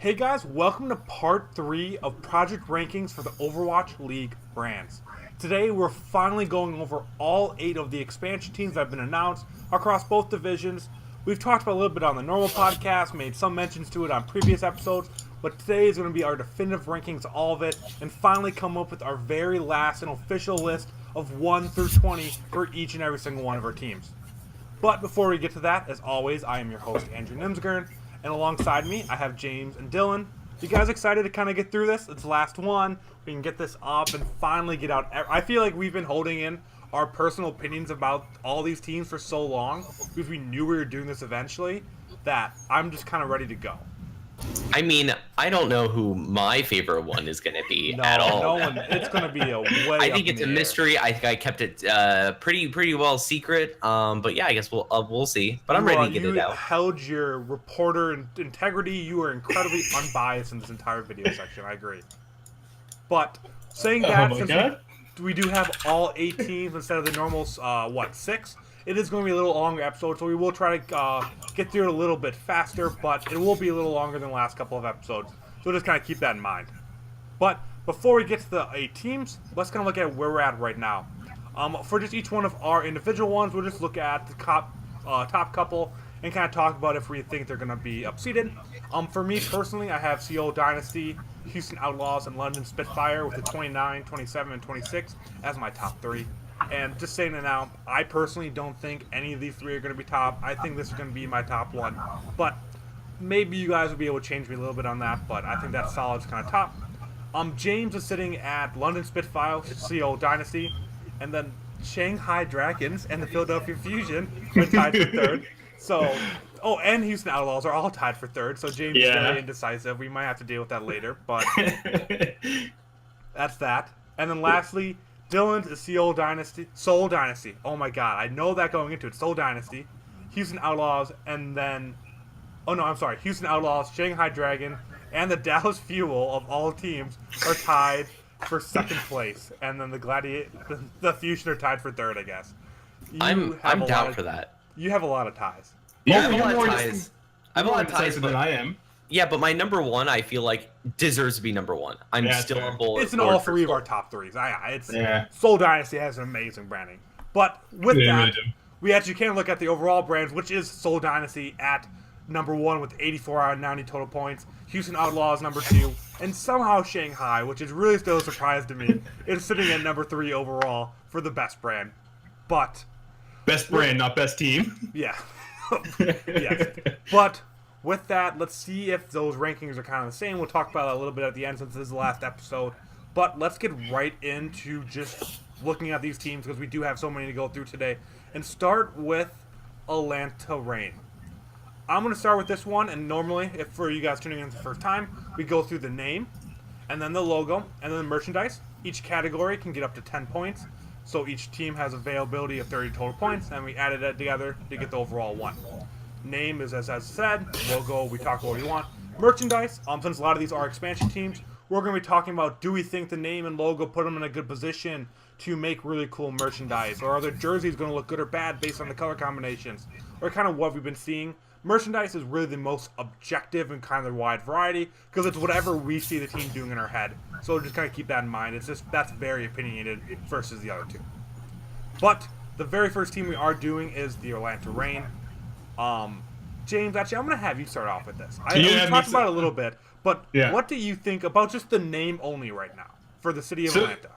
Hey guys, welcome to part 3 of Project Rankings for the Overwatch League brands. Today we're finally going over all 8 of the expansion teams that have been announced across both divisions. We've talked about a little bit on the normal podcast, made some mentions to it on previous episodes, but today is going to be our definitive rankings of all of it, and finally come up with our very last and official list of 1 through 20 for each and every single one of our teams. But before we get to that, as always, I am your host, Andrew Nimsgren, and alongside me, I have James and Dylan. You guys excited to kind of get through this? It's the last one. We can get this up and finally get out. I feel like we've been holding in our personal opinions about all these teams for so long, because we knew we were doing this eventually, that I'm just kind of ready to go. I mean, I don't know who my favorite one is going to be at all. No one. It's going to be a way. I think it's a mystery. I think I kept it pretty well secret. But yeah, I guess we'll see. But I'm ready to get it out. You held your reporter integrity. You were incredibly unbiased in this entire video section. I agree. But saying that, since we do have all 8 teams instead of the normal 6. It is going to be a little longer episode, so we will try to get through it a little bit faster, but it will be a little longer than the last couple of episodes. So just kind of keep that in mind. But before we get to the 8 teams, let's kind of look at where we're at right now. For just each one of our individual ones, we'll just look at the top couple and kind of talk about if we think they're going to be upseated. For me personally, I have Seoul Dynasty, Houston Outlaws, and London Spitfire with the 29, 27, and 26 as my top 3. And just saying it now, I personally don't think any of these 3 are going to be top. I think this is going to be my top 1. But maybe you guys will be able to change me a little bit on that, but I think that solid's kind of top. James is sitting at London Spitfire, Seoul Dynasty, and then Shanghai Dragons and the Philadelphia Fusion are tied for 3rd. So, and Houston Outlaws are all tied for 3rd, so James is very indecisive. We might have to deal with that later, but that's that. And then lastly, Dylan's is Seoul Dynasty. Oh my god, I know that going into it. Seoul Dynasty, Houston Outlaws, and then... Houston Outlaws, Shanghai Dragon, and the Dallas Fuel of all teams are tied for 2nd place. And then the Fusion are tied for 3rd, I guess. I'm down for that. You have a lot of ties. Yeah, I have a lot of ties. I have a lot of ties than I am. Yeah, but my number 1, I feel like, deserves to be number 1. I'm still on board. It's in all 3 of our top 3s. Seoul Dynasty has an amazing branding. But with that, we actually can look at the overall brands, which is Seoul Dynasty at number 1 with 84 out of 90 total points. Houston Outlaws number 2. And somehow Shanghai, which is really still a surprise to me, is sitting at number 3 overall for the best brand. But... Best brand, not best team. Yeah. Yes. But... with that, let's see if those rankings are kind of the same. We'll talk about it a little bit at the end since this is the last episode. But let's get right into just looking at these teams because we do have so many to go through today. And start with Atlanta Reign. I'm going to start with this one, and normally, if for you guys tuning in for the first time, we go through the name, and then the logo, and then the merchandise. Each category can get up to 10 points. So each team has availability of 30 total points, and we added that together to get the overall 1. Name is as I said, logo, we talk about what we want. Merchandise, since a lot of these are expansion teams, we're going to be talking about, do we think the name and logo put them in a good position to make really cool merchandise? Or are their jerseys going to look good or bad based on the color combinations? Or kind of what we've been seeing. Merchandise is really the most objective and kind of wide variety, because it's whatever we see the team doing in our head. So just kind of keep that in mind. It's just, that's very opinionated versus the other 2. But the very first team we are doing is the Atlanta Reign. James, actually, I'm going to have you start off with this. We talked about it a little bit, but what do you think about just the name only right now for the city of Atlanta?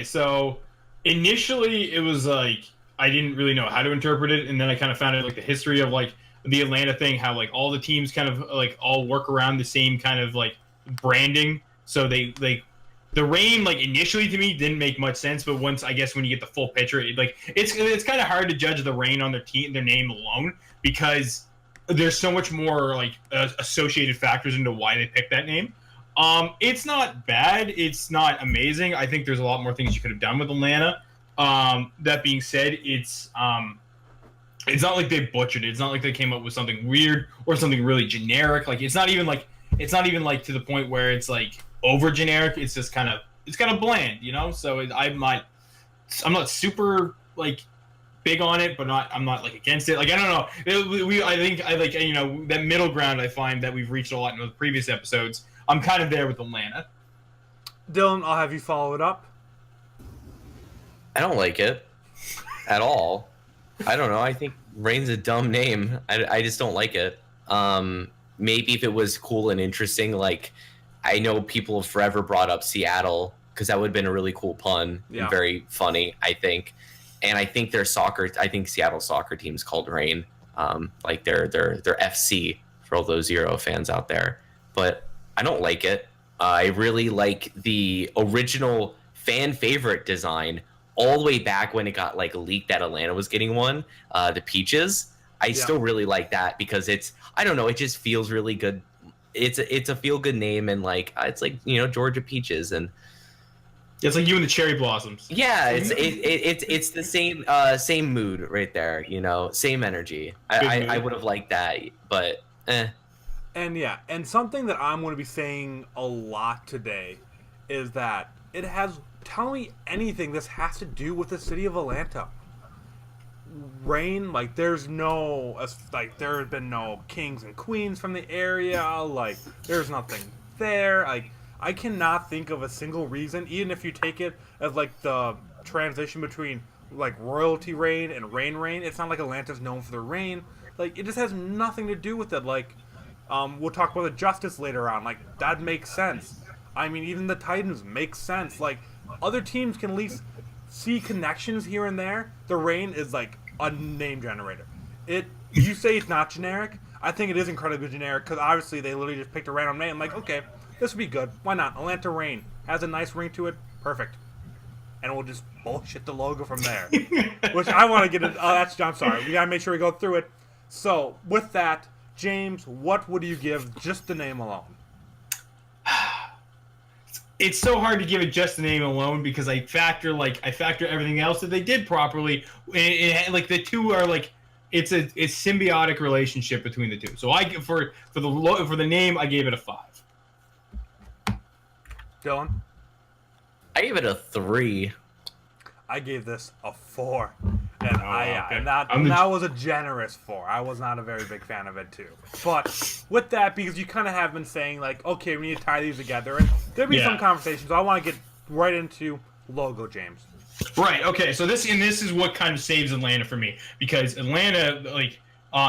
So initially it was like, I didn't really know how to interpret it, and then I kind of found out like the history of like the Atlanta thing, how like all the teams kind of like all work around the same kind of like branding. So they like the Reign, like initially to me didn't make much sense, but once I guess when you get the full picture, it's kind of hard to judge the Reign on their name alone, because there's so much more like associated factors into why they picked that name. It's not bad, it's not amazing. I think there's a lot more things you could have done with Atlanta. That being said, it's not like they butchered it. It's not like they came up with something weird or something really generic. Like it's not even like to the point where it's like over generic. It's just kind of bland, you know. So I'm not super like big on it, but I'm not like against it. Like I don't know. I think I like that middle ground. I find that we've reached a lot in the previous episodes. I'm kind of there with Atlanta. Dylan, I'll have you follow it up. I don't like it at all. I don't know. I think Reign's a dumb name. I just don't like it. Maybe if it was cool and interesting, like I know people have forever brought up Seattle because that would have been a really cool pun and very funny, I think. And I think I think Seattle soccer team's called Reign. Like they're FC for all those Euro fans out there. But I don't like it. I really like the original fan favorite design all the way back when it got like leaked that Atlanta was getting one, the Peaches. I still really like that because I don't know, it just feels really good. It's a feel good name, and like it's like Georgia Peaches, and it's like you and the cherry blossoms. Yeah, it's the same mood right there, same energy. I would have liked that, but And something that I'm going to be saying a lot today is that tell me anything this has to do with the city of Atlanta. Reign, like there's been no kings and queens from the area, like there's nothing there. Like I cannot think of a single reason, even if you take it as like the transition between like royalty reign and reign. It's not like Atlanta's known for their reign. Like it just has nothing to do with it. Like we'll talk about the Justice later on. Like that makes sense. I mean, even the Titans make sense. Like other teams can at least see connections here and there. The Reign is like a name generator. You say it's not generic. I think it is incredibly generic because obviously they literally just picked a random name. Like, okay, this would be good. Why not? Atlanta Reign has a nice ring to it. Perfect. And we'll just bullshit the logo from there. Which I want to get into. I'm sorry. We got to make sure we go through it. So, with that, James, what would you give just the name alone? It's so hard to give it just the name alone because I factor everything else that they did properly. Like the two are like it's symbiotic relationship between the two. So I give for the name I gave it a 5. Dylan? I gave it a 3. I gave this a 4. And okay. that was a generous 4. I was not a very big fan of it too. But with that, because you kind of have been saying like, okay, we need to tie these together, and there'll be some conversations. So I want to get right into logo, James. Right. Okay. So this is what kind of saves Atlanta for me because Atlanta, like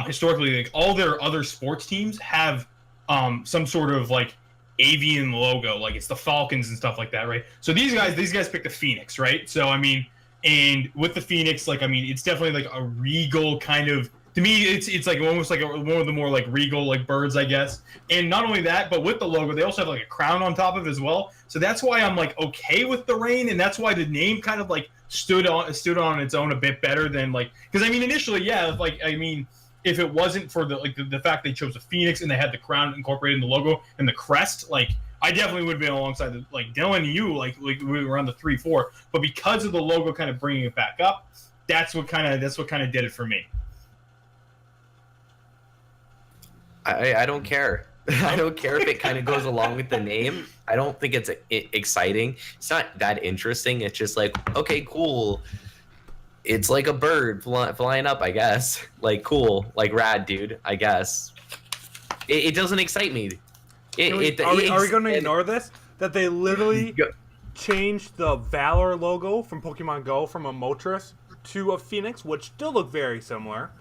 historically, like all their other sports teams have some sort of like avian logo, like it's the Falcons and stuff like that, right? So these guys picked the Phoenix, right? So I mean. And with the Phoenix, like I mean, it's definitely like a regal kind of. To me, it's like almost like one of the more like regal like birds, I guess. And not only that, but with the logo, they also have like a crown on top of it as well. So that's why I'm like okay with the Reign, and that's why the name kind of like stood on its own a bit better than like because I mean initially, like I mean if it wasn't for the fact they chose a Phoenix and they had the crown incorporated in the logo and the crest, like. I definitely would have been alongside like Dylan and you, like we were on the 3-4. But because of the logo kind of bringing it back up, that's what kind of did it for me. I don't care. I don't care if it kind of goes along with the name. I don't think it's exciting. It's not that interesting. It's just like, okay, cool. It's like a bird flying up, I guess. Like, cool. Like, rad, dude, I guess. It doesn't excite me. Are we going to ignore this? That they literally changed the Valor logo from Pokemon Go from a Moltres to a Phoenix, which still look very similar.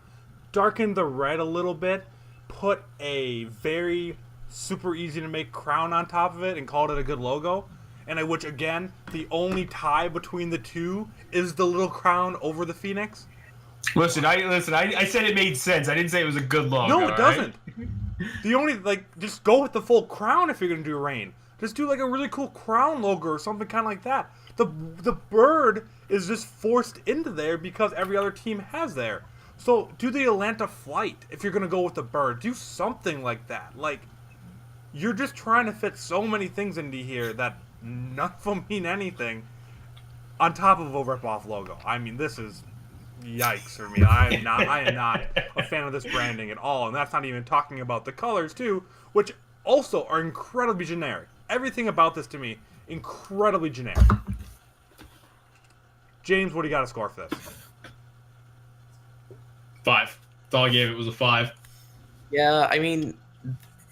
Darkened the red a little bit, put a very super easy to make crown on top of it, and called it a good logo. And which again, the only tie between the two is the little crown over the Phoenix. Listen. I said it made sense. I didn't say it was a good logo. No, it doesn't. The only just go with the full crown if you're gonna do Reign. Just do like a really cool crown logo or something kind of like that. The bird is just forced into there because every other team has there. So do the Atlanta flight if you're gonna go with the bird. Do something like that. Like you're just trying to fit so many things into here that none of them mean anything. On top of a rip-off logo. I mean, this is. Yikes for me. I am not a fan of this branding at all, and that's not even talking about the colors too, which also are incredibly generic. Everything about this to me, incredibly generic. James, what do you got to score for this? 5. That's all I gave it was a 5. Yeah, I mean,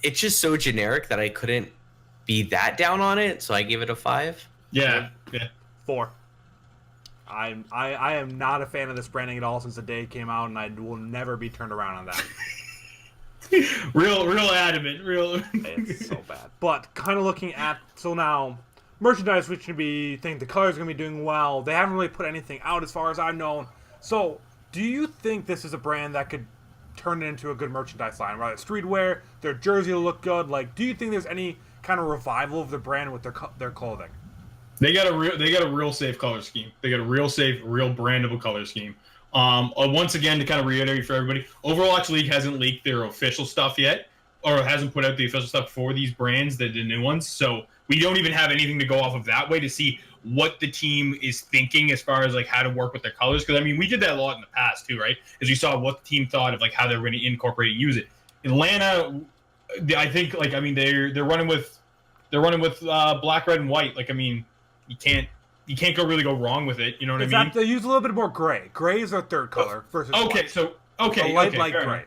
it's just so generic that I couldn't be that down on it, so I gave it a 5. Yeah, yeah. 4. I am not a fan of this branding at all since the day it came out, and I will never be turned around on that. real adamant, real. It's so bad. But kind of looking at now, merchandise, which should be think the colors are gonna be doing well. They haven't really put anything out as far as I've known. So, do you think this is a brand that could turn it into a good merchandise line? Right, streetwear, their jersey will look good. Like, do you think there's any kind of revival of the brand with their clothing? They got a real safe color scheme. They got a real safe, real brandable color scheme. Once again, to kind of reiterate for everybody, Overwatch League hasn't leaked their official stuff yet, or hasn't put out the official stuff for these brands, the new ones. So we don't even have anything to go off of that way to see what the team is thinking as far as like how to work with their colors. Because I mean, we did that a lot in the past too, right? As we saw what the team thought of like how they were going to incorporate and use it. Atlanta, I think like I mean they're running with black, red, and white. Like I mean, you can't go wrong with it. You know what I mean? They use a little bit more gray. Gray is their third color versus white. Okay, light gray. Enough.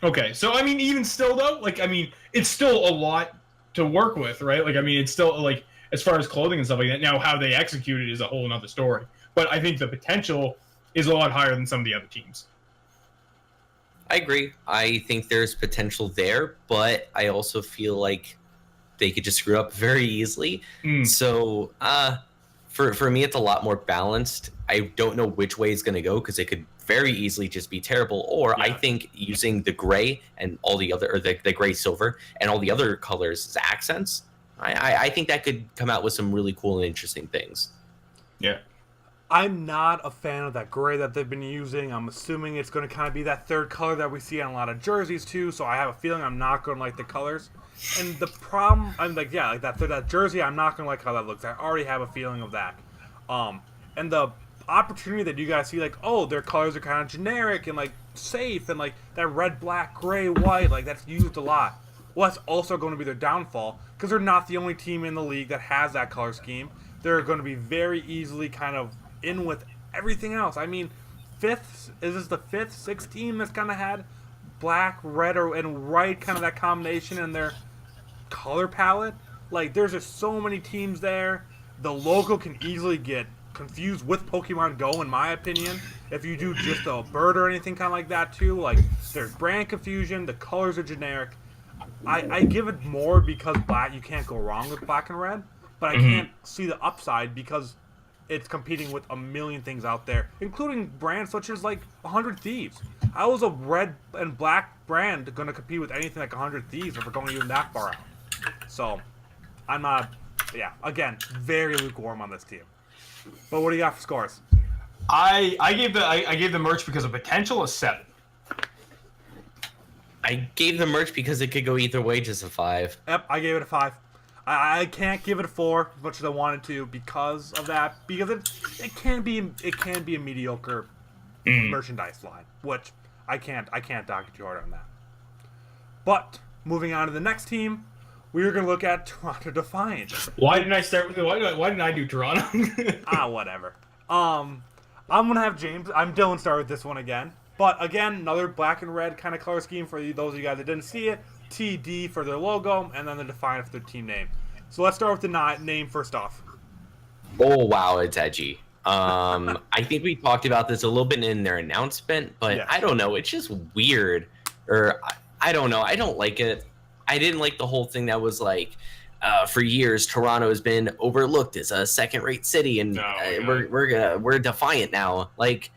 Okay, so I mean, even still though, like I mean, it's still a lot to work with, right? Like I mean, it's still like as far as clothing and stuff like that. Now, how they execute it is a whole other story. But I think the potential is a lot higher than some of the other teams. I agree. I think there's potential there, but I also feel like they could just screw up very easily. So, for me, it's a lot more balanced. I don't know which way it's going to go because it could very easily just be terrible. Or I think using the gray and all the other, or the gray silver and all the other colors as accents, I think that could come out with some really cool and interesting things. Yeah. I'm not a fan of that gray that they've been using. I'm assuming it's going to kind of be that third color that we see on a lot of jerseys too. So I have a feeling I'm not going to like the colors. And the problem, I'm like, yeah, like that jersey, I'm not going to like how that looks. I already have a feeling of that. And the opportunity that you guys see, like, oh, their colors are kind of generic and like safe, and like that red, black, gray, white, like that's used a lot. Well, that's also going to be their downfall because they're not the only team in the league that has that color scheme. They're going to be very easily kind of in with everything else. I mean, is this the fifth, sixth team that's kind of had black, red, and white kind of that combination in their color palette? Like, there's just so many teams there. The logo can easily get confused with Pokemon Go, in my opinion. If you do just a bird or anything kind of like that too, like there's brand confusion. The colors are generic. I give it more because black. You can't go wrong with black and red, but I can't see the upside because it's competing with a million things out there, including brands such as like 100 Thieves. How is a red and black brand going to compete with anything like 100 Thieves if we're going even that far out? So, I'm not. Yeah, again, very lukewarm on this team. But what do you got for scores? I gave the merch because of potential a 7. I gave the merch because it could go either way, just a 5. Yep, I gave it a 5. I can't give it a 4 as much as I wanted to because of that. Because it can be a mediocre merchandise line, which I can't dock it too hard on that. But moving on to the next team, we are going to look at Toronto Defiant. Why didn't I start with why didn't I do Toronto? Whatever. I'm gonna have Dylan start with this one again. But again, another black and red kind of color scheme for those of you guys that didn't see it. TD for their logo, and then the Defiant for their team name. So let's start with the name first off. Oh wow, it's edgy. I think we talked about this a little bit in their announcement, but I don't know. It's just weird, or I don't know. I don't like it. I didn't like the whole thing that was like, for years Toronto has been overlooked as a second-rate city, and we're Defiant now. Like,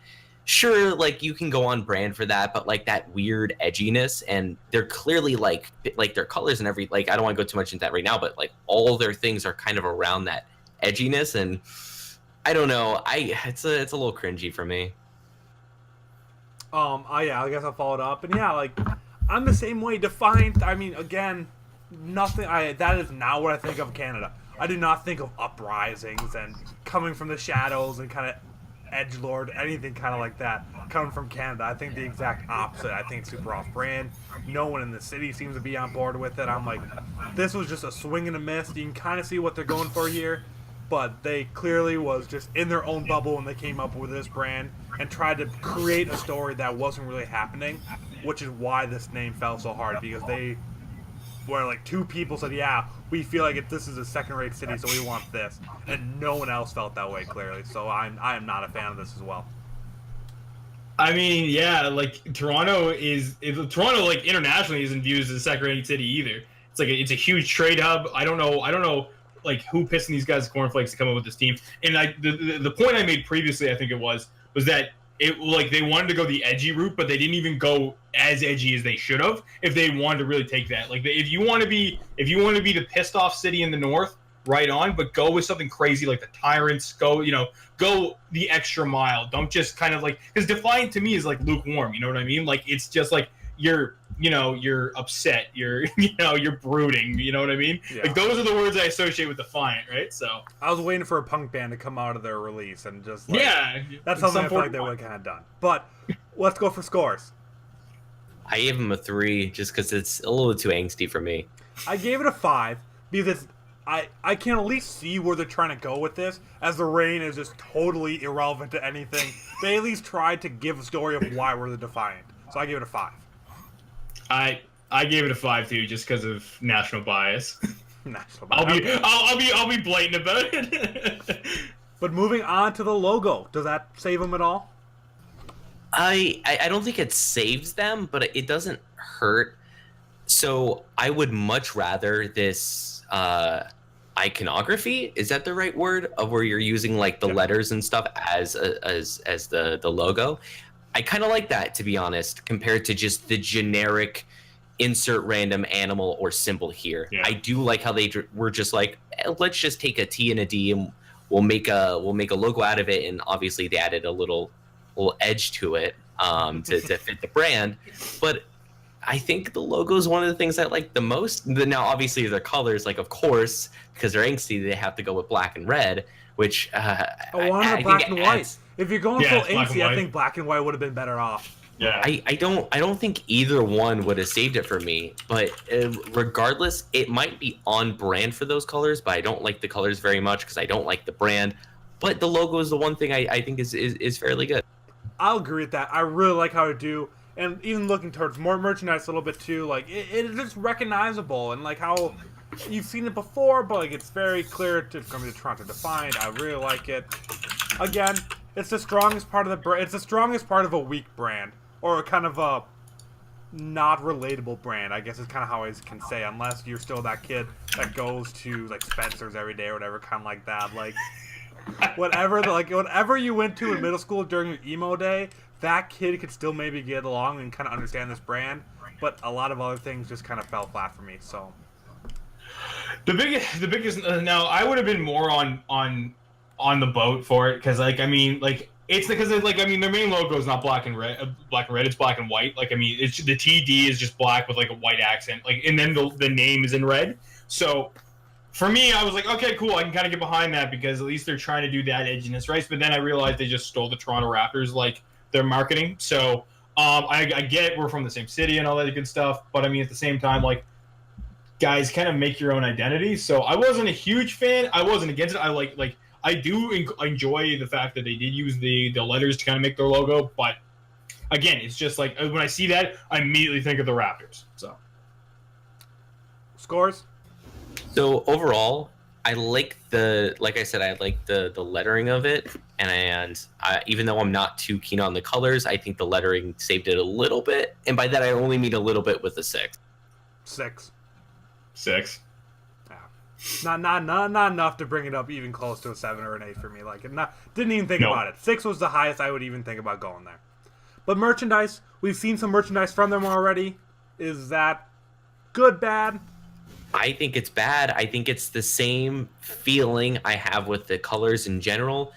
sure, like you can go on brand for that, but like that weird edginess, and they're clearly like their colors and every, like I don't want to go too much into that right now, but like all their things are kind of around that edginess, and I don't know. It's a little cringy for me. I guess I'll follow it up, and like I'm the same way. Defiant. I mean, again, nothing. That is not what I think of Canada. I do not think of uprisings and coming from the shadows and kind of edgelord, anything kind of like that coming from Canada. I think the exact opposite. I think it's super off-brand. No one in the city seems to be on board with it. I'm like, this was just a swing and a miss. You can kind of see what they're going for here. but they clearly was just in their own bubble when they came up with this brand and tried to create a story that wasn't really happening, which is why this name fell so hard, because they where like two people said, yeah, we feel like this is a second-rate city, so we want this, and no one else felt that way clearly. So I am not a fan of this as well. I mean, yeah, like Toronto like internationally isn't viewed as a second-rate city either. It's a huge trade hub. I don't know like who pissing these guys cornflakes to come up with this team. And the point I made previously, I think it was that it like they wanted to go the edgy route, but they didn't even go as edgy as they should have if they wanted to really take that. Like if you want to be the pissed off city in the north, right on, but go with something crazy like the Tyrants. Go the extra mile. Don't just kind of like, because Defiant to me is like lukewarm. You know what I mean? Like it's just like you're upset. You're brooding. You know what I mean? Yeah. Like those are the words I associate with Defiant, right? So I was waiting for a punk band to come out of their release and just like, yeah, that's something I feel like they would have kind of done. But let's go for scores. I gave him a 3 just because it's a little too angsty for me. I gave it a 5 because I can at least see where they're trying to go with this, as the rain is just totally irrelevant to anything. They at least tried to give a story of why we're the Defiant. So I gave it a 5. I gave it a 5 too, just because of national bias. National bias. I'll be blatant about it. But moving on to the logo, does that save them at all? I don't think it saves them, but it doesn't hurt. So I would much rather this iconography, is that the right word, of where you're using like the letters and stuff as the logo. I kind of like that, to be honest, compared to just the generic insert random animal or symbol here. Yeah. I do like how they were just like, let's just take a T and a D and we'll make a logo out of it, and obviously they added a little edge to it to fit the brand. But I think the logo is one of the things I like the most. Now, obviously, their colors, like, of course, because they're angsty, they have to go with black and red, which I wanted black and white. If you're going full angsty, I think black and white would have been better off. Yeah, I don't think either one would have saved it for me. But regardless, it might be on brand for those colors, but I don't like the colors very much because I don't like the brand. But the logo is the one thing I think is fairly good. I'll agree with that. I really like how they do. And even looking towards more merchandise a little bit too, like it is just recognizable, and like how you've seen it before, but like it's very clear to come to Toronto Defiant. I really like it. Again, it's the strongest part of the brand. It's the strongest part of a weak brand, or kind of a not relatable brand, I guess is kind of how I can say, unless you're still that kid that goes to like Spencer's every day or whatever, kind of like that. Like whatever you went to in middle school during your emo day, that kid could still maybe get along and kind of understand this brand, but a lot of other things just kind of fell flat for me. So the biggest now I would have been more on the boat for it, because like I mean like it's because like I mean their main logo is not black and red, it's black and white. Like I mean it's the TD is just black with like a white accent, like, and then the name is in red. So for me, I was like, okay, cool, I can kind of get behind that because at least they're trying to do that edginess, right? But then I realized they just stole the Toronto Raptors like their marketing. So I get we're from the same city and all that good stuff, but I mean at the same time, like, guys, kind of make your own identity. So I wasn't a huge fan. I wasn't against it. I do enjoy the fact that they did use the letters to kind of make their logo, but again, it's just like when I see that, I immediately think of the Raptors. So scores. So overall, I like the lettering of it, and even though I'm not too keen on the colors, I think the lettering saved it a little bit, and by that I only mean a little bit with a 6. 6. Yeah. Not enough to bring it up even close to a 7 or an 8 for me. Like, didn't even think about it. 6 was the highest I would even think about going there. But merchandise, we've seen some merchandise from them already. Is that good, bad? I think it's bad. I think it's the same feeling I have with the colors in general.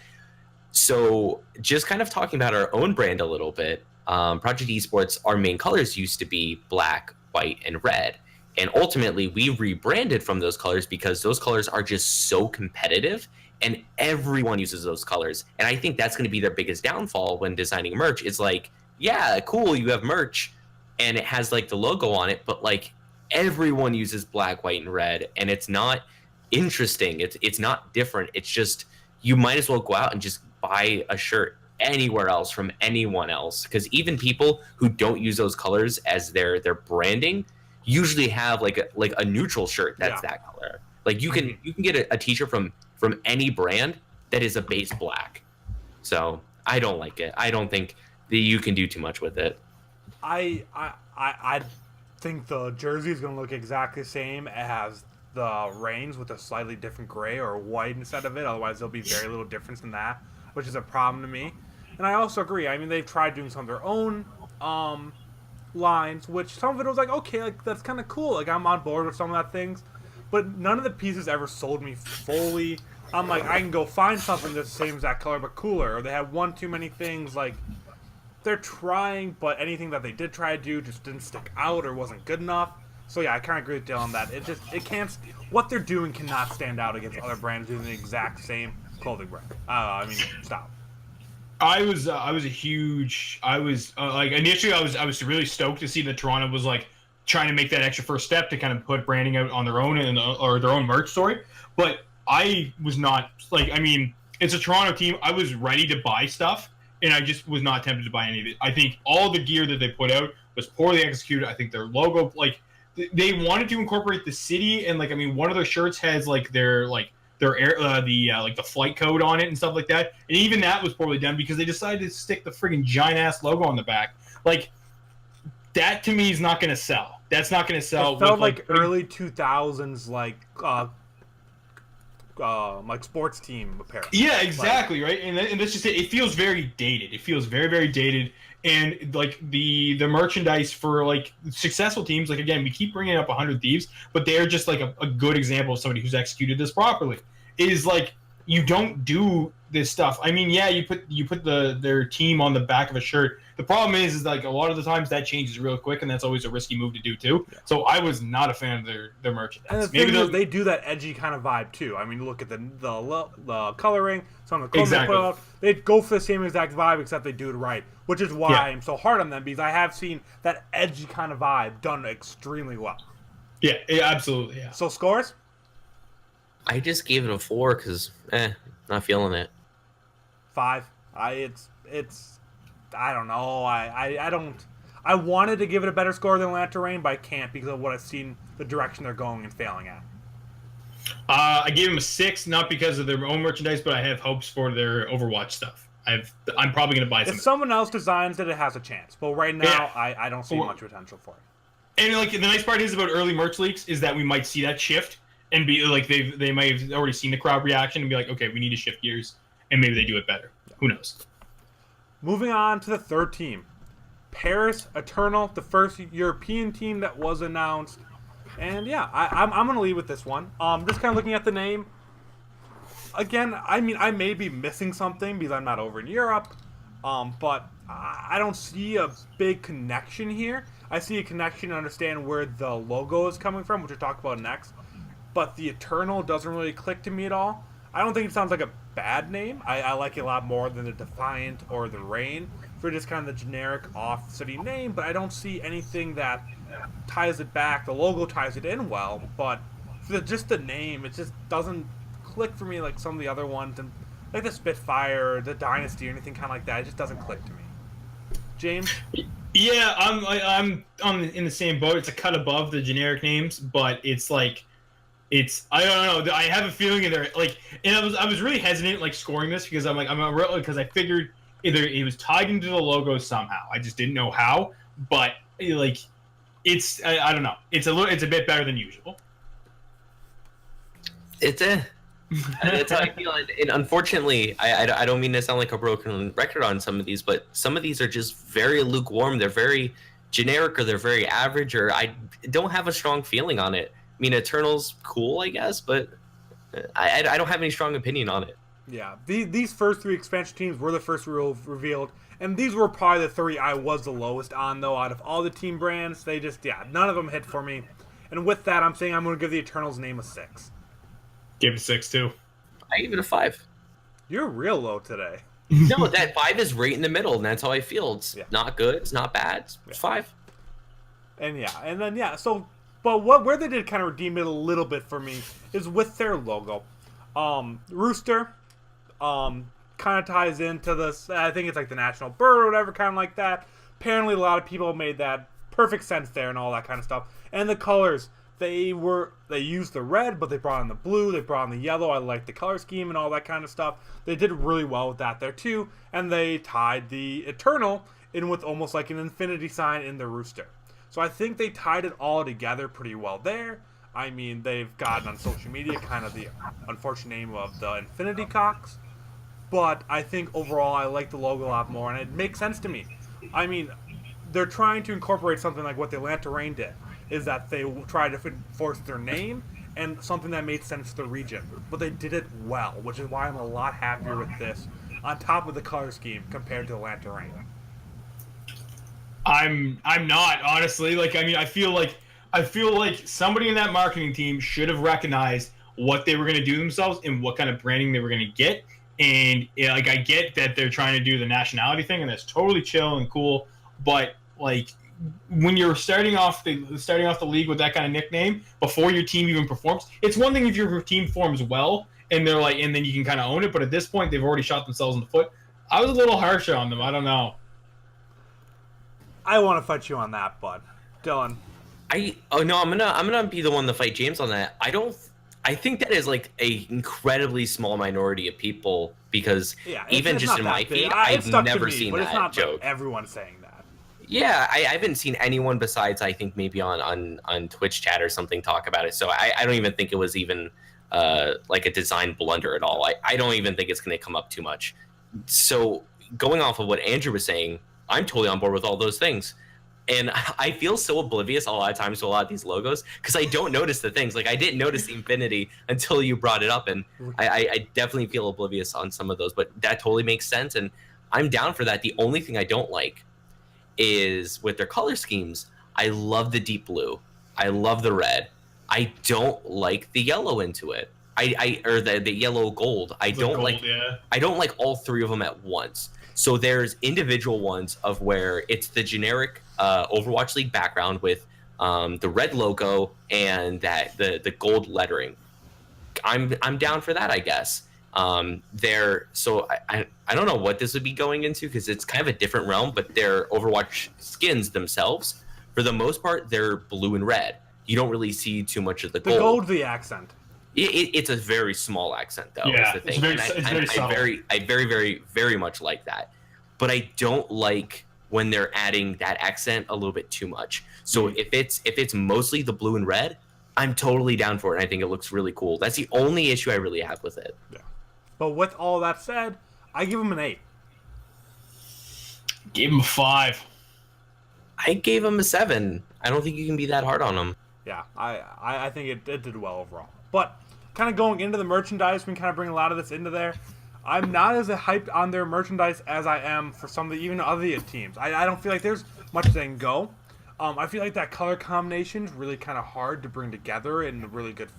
So just kind of talking about our own brand a little bit, Project Esports, our main colors used to be black, white, and red. And ultimately, we rebranded from those colors because those colors are just so competitive and everyone uses those colors. And I think that's going to be their biggest downfall when designing merch. It's like, yeah, cool, you have merch and it has like the logo on it, but like everyone uses black, white, and red, and it's not interesting. It's not different. It's just you might as well go out and just buy a shirt anywhere else from anyone else, because even people who don't use those colors as their branding usually have like a neutral shirt that's that color. Like you can get a t-shirt from any brand that is a base black. So I don't like it. I don't think that you can do too much with it. I think the jersey is going to look exactly the same as the Reigns with a slightly different gray or white instead of it. Otherwise, there'll be very little difference in that, which is a problem to me. And I also agree. I mean, they've tried doing some of their own lines, which some of it was like, okay, like that's kind of cool. Like I'm on board with some of that things, but none of the pieces ever sold me fully. I'm like, I can go find something that's the same exact color but cooler, or they have one too many things. Like they're trying, but anything that they did try to do just didn't stick out or wasn't good enough. So yeah, I kind of agree with Dylan on that. It can't. What they're doing cannot stand out against other brands doing the exact same clothing brand. I mean, stop. I was initially I was really stoked to see that Toronto was like trying to make that extra first step to kind of put branding out on their own or their own merch story. But I was not like, I mean, it's a Toronto team. I was ready to buy stuff, and I just was not tempted to buy any of it. I think all the gear that they put out was poorly executed. I think their logo, like they wanted to incorporate the city, and like I mean, one of their shirts has like their the flight code on it and stuff like that, and even that was poorly done because they decided to stick the friggin' giant ass logo on the back. Like that to me is not going to sell. That's not going to sell. It felt like early 2000s, like sports team apparel. Yeah, exactly, right. And that's just it. It feels very dated. It feels very, very dated. And like the merchandise for like successful teams, like again, we keep bringing up 100 Thieves, but they're just like a good example of somebody who's executed this properly. Is like you don't do this stuff. I mean, yeah, you put their team on the back of a shirt. The problem is like a lot of the times that changes real quick, and that's always a risky move to do too. Yeah. So I was not a fan of their merchandise. And the thing is, they do that edgy kind of vibe too. I mean, look at the coloring, some of the clothes they put out. They go for the same exact vibe, except they do it right, which is why I'm so hard on them, because I have seen that edgy kind of vibe done extremely well. Yeah, absolutely. Yeah. So scores? I just gave it a 4 because, not feeling it. 5. It's I don't know. I don't. I wanted to give it a better score than Atlanta Reign, but I can't because of what I've seen, the direction they're going and failing at. I gave them a 6, not because of their own merchandise, but I have hopes for their Overwatch stuff. I'm probably going to buy some. If someone else designs it, it has a chance. But right now, I don't see much potential for it. And like the nice part is about early merch leaks is that we might see that shift and be like they might have already seen the crowd reaction and be like, okay, we need to shift gears, and maybe they do it better. Who knows? Moving on to the third team, Paris Eternal, the first European team that was announced. And yeah, I'm going to lead with this one. Just kind of looking at the name. Again, I mean, I may be missing something because I'm not over in Europe. But I don't see a big connection here. I see a connection to understand where the logo is coming from, which we'll talk about next. But the Eternal doesn't really click to me at all. I don't think it sounds like a bad name. I like it a lot more than the Defiant or the Reign for just kind of the generic off-city name, but I don't see anything that ties it back. The logo ties it in well, but for just the name, it just doesn't click for me like some of the other ones, and like the Spitfire, the Dynasty, or anything kind of like that. It just doesn't click to me. James? Yeah, I'm in the same boat. It's a cut above the generic names, but it's like I don't know. I have a feeling they're like, and I was really hesitant like scoring this because because I figured either it was tied into the logo somehow. I just didn't know how, but like I don't know. It's a bit better than usual. That's how I feel. And unfortunately, I don't mean to sound like a broken record on some of these, but some of these are just very lukewarm. They're very generic, or they're very average, or I don't have a strong feeling on it. I mean, Eternal's cool, I guess, but I don't have any strong opinion on it. Yeah, these first 3 expansion teams were the first revealed, and these were probably the 3 I was the lowest on, though, out of all the team brands. They just, none of them hit for me. And with that, I'm saying I'm going to give the Eternals name a 6. Give it a 6, too. I give it a 5. You're real low today. No, that 5 is right in the middle, and that's how I feel. It's not good, it's not bad, it's 5. And then, so But where they did kind of redeem it a little bit for me is with their logo. Rooster kind of ties into this. I think it's like the national bird or whatever, kind of like that. Apparently, a lot of people made that perfect sense there and all that kind of stuff. And the colors, they used the red, but they brought in the blue, they brought in the yellow. I like the color scheme and all that kind of stuff. They did really well with that there too. And they tied the Eternal in with almost like an infinity sign in the rooster. So I think they tied it all together pretty well there. I mean, they've gotten on social media kind of the unfortunate name of the Infinity Cocks. But I think overall I like the logo a lot more, and it makes sense to me. I mean, they're trying to incorporate something like what the Atlanta Reign did, is that they tried to enforce their name and something that made sense to the region. But they did it well, which is why I'm a lot happier with this, on top of the color scheme compared to Atlanta Reign. I'm not, honestly. Like, I mean, I feel like somebody in that marketing team should have recognized what they were going to do themselves and what kind of branding they were going to get. And like, I get that they're trying to do the nationality thing, and that's totally chill and cool. But like, when you're starting off the league with that kind of nickname before your team even performs, it's one thing if your team forms well and they're like, and then you can kind of own it. But at this point, they've already shot themselves in the foot. I was a little harsher on them. I don't know. I want to fight you on that, bud. Dylan. I'm gonna be the one to fight James on that. I think that is like a incredibly small minority of people, because even just in my feed, I've never seen that joke. Like everyone's saying that. Yeah, I haven't seen anyone besides, I think, maybe on Twitch chat or something talk about it. So I don't even think it was even like a design blunder at all. I don't even think it's going to come up too much. So going off of what Andrew was saying, I'm totally on board with all those things. And I feel so oblivious a lot of times to a lot of these logos because I don't notice the things. Like, I didn't notice the infinity until you brought it up, and I definitely feel oblivious on some of those. But that totally makes sense, and I'm down for that. The only thing I don't like is with their color schemes. I love the deep blue. I love the red. I don't like the yellow into it. Or the yellow gold. I don't like all three of them at once. So there's individual ones of where it's the generic Overwatch League background with the red logo and the gold lettering. I'm down for that, I guess. I don't know what this would be going into because it's kind of a different realm, but their Overwatch skins themselves, for the most part, they're blue and red. You don't really see too much of the gold. The gold, the accent. It's a very small accent, though. Yeah, is the thing. it's very subtle. I very much like that, but I don't like when they're adding that accent a little bit too much. So if it's mostly the blue and red, I'm totally down for it. And I think it looks really cool. That's the only issue I really have with it. Yeah. But with all that said, I give him an 8. Gave him a 5. I gave him a 7. I don't think you can be that hard on him. Yeah, I think it did well overall. But kind of going into the merchandise, we can kind of bring a lot of this into there. I'm not as hyped on their merchandise as I am for some of the even other teams. I don't feel like there's much that can go. I feel like that color combination is really kind of hard to bring together in a really good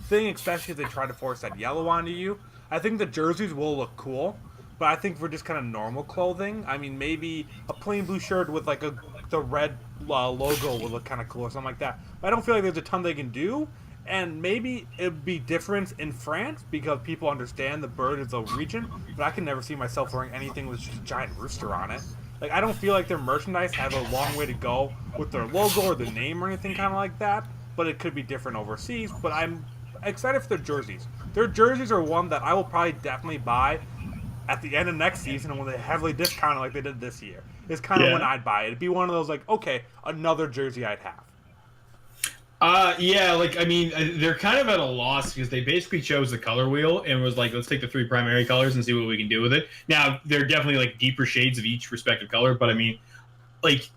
thing, especially if they try to force that yellow onto you. I think the jerseys will look cool, but I think for just kind of normal clothing, I mean, maybe a plain blue shirt with like the red logo would look kind of cool or something like that. But I don't feel like there's a ton they can do. And maybe it'd be different in France because people understand the bird is a region, but I can never see myself wearing anything with just a giant rooster on it. Like, I don't feel like their merchandise has a long way to go with their logo or the name or anything kind of like that, but it could be different overseas. But I'm excited for their jerseys. Their jerseys are one that I will probably definitely buy at the end of next season when they heavily discount it like they did this year. It's kind of when I'd buy it. It'd be one of those like, okay, another jersey I'd have. Like, I mean, they're kind of at a loss because they basically chose the color wheel and was like, let's take the 3 primary colors and see what we can do with it. Now, they're definitely like deeper shades of each respective color, but I mean, like,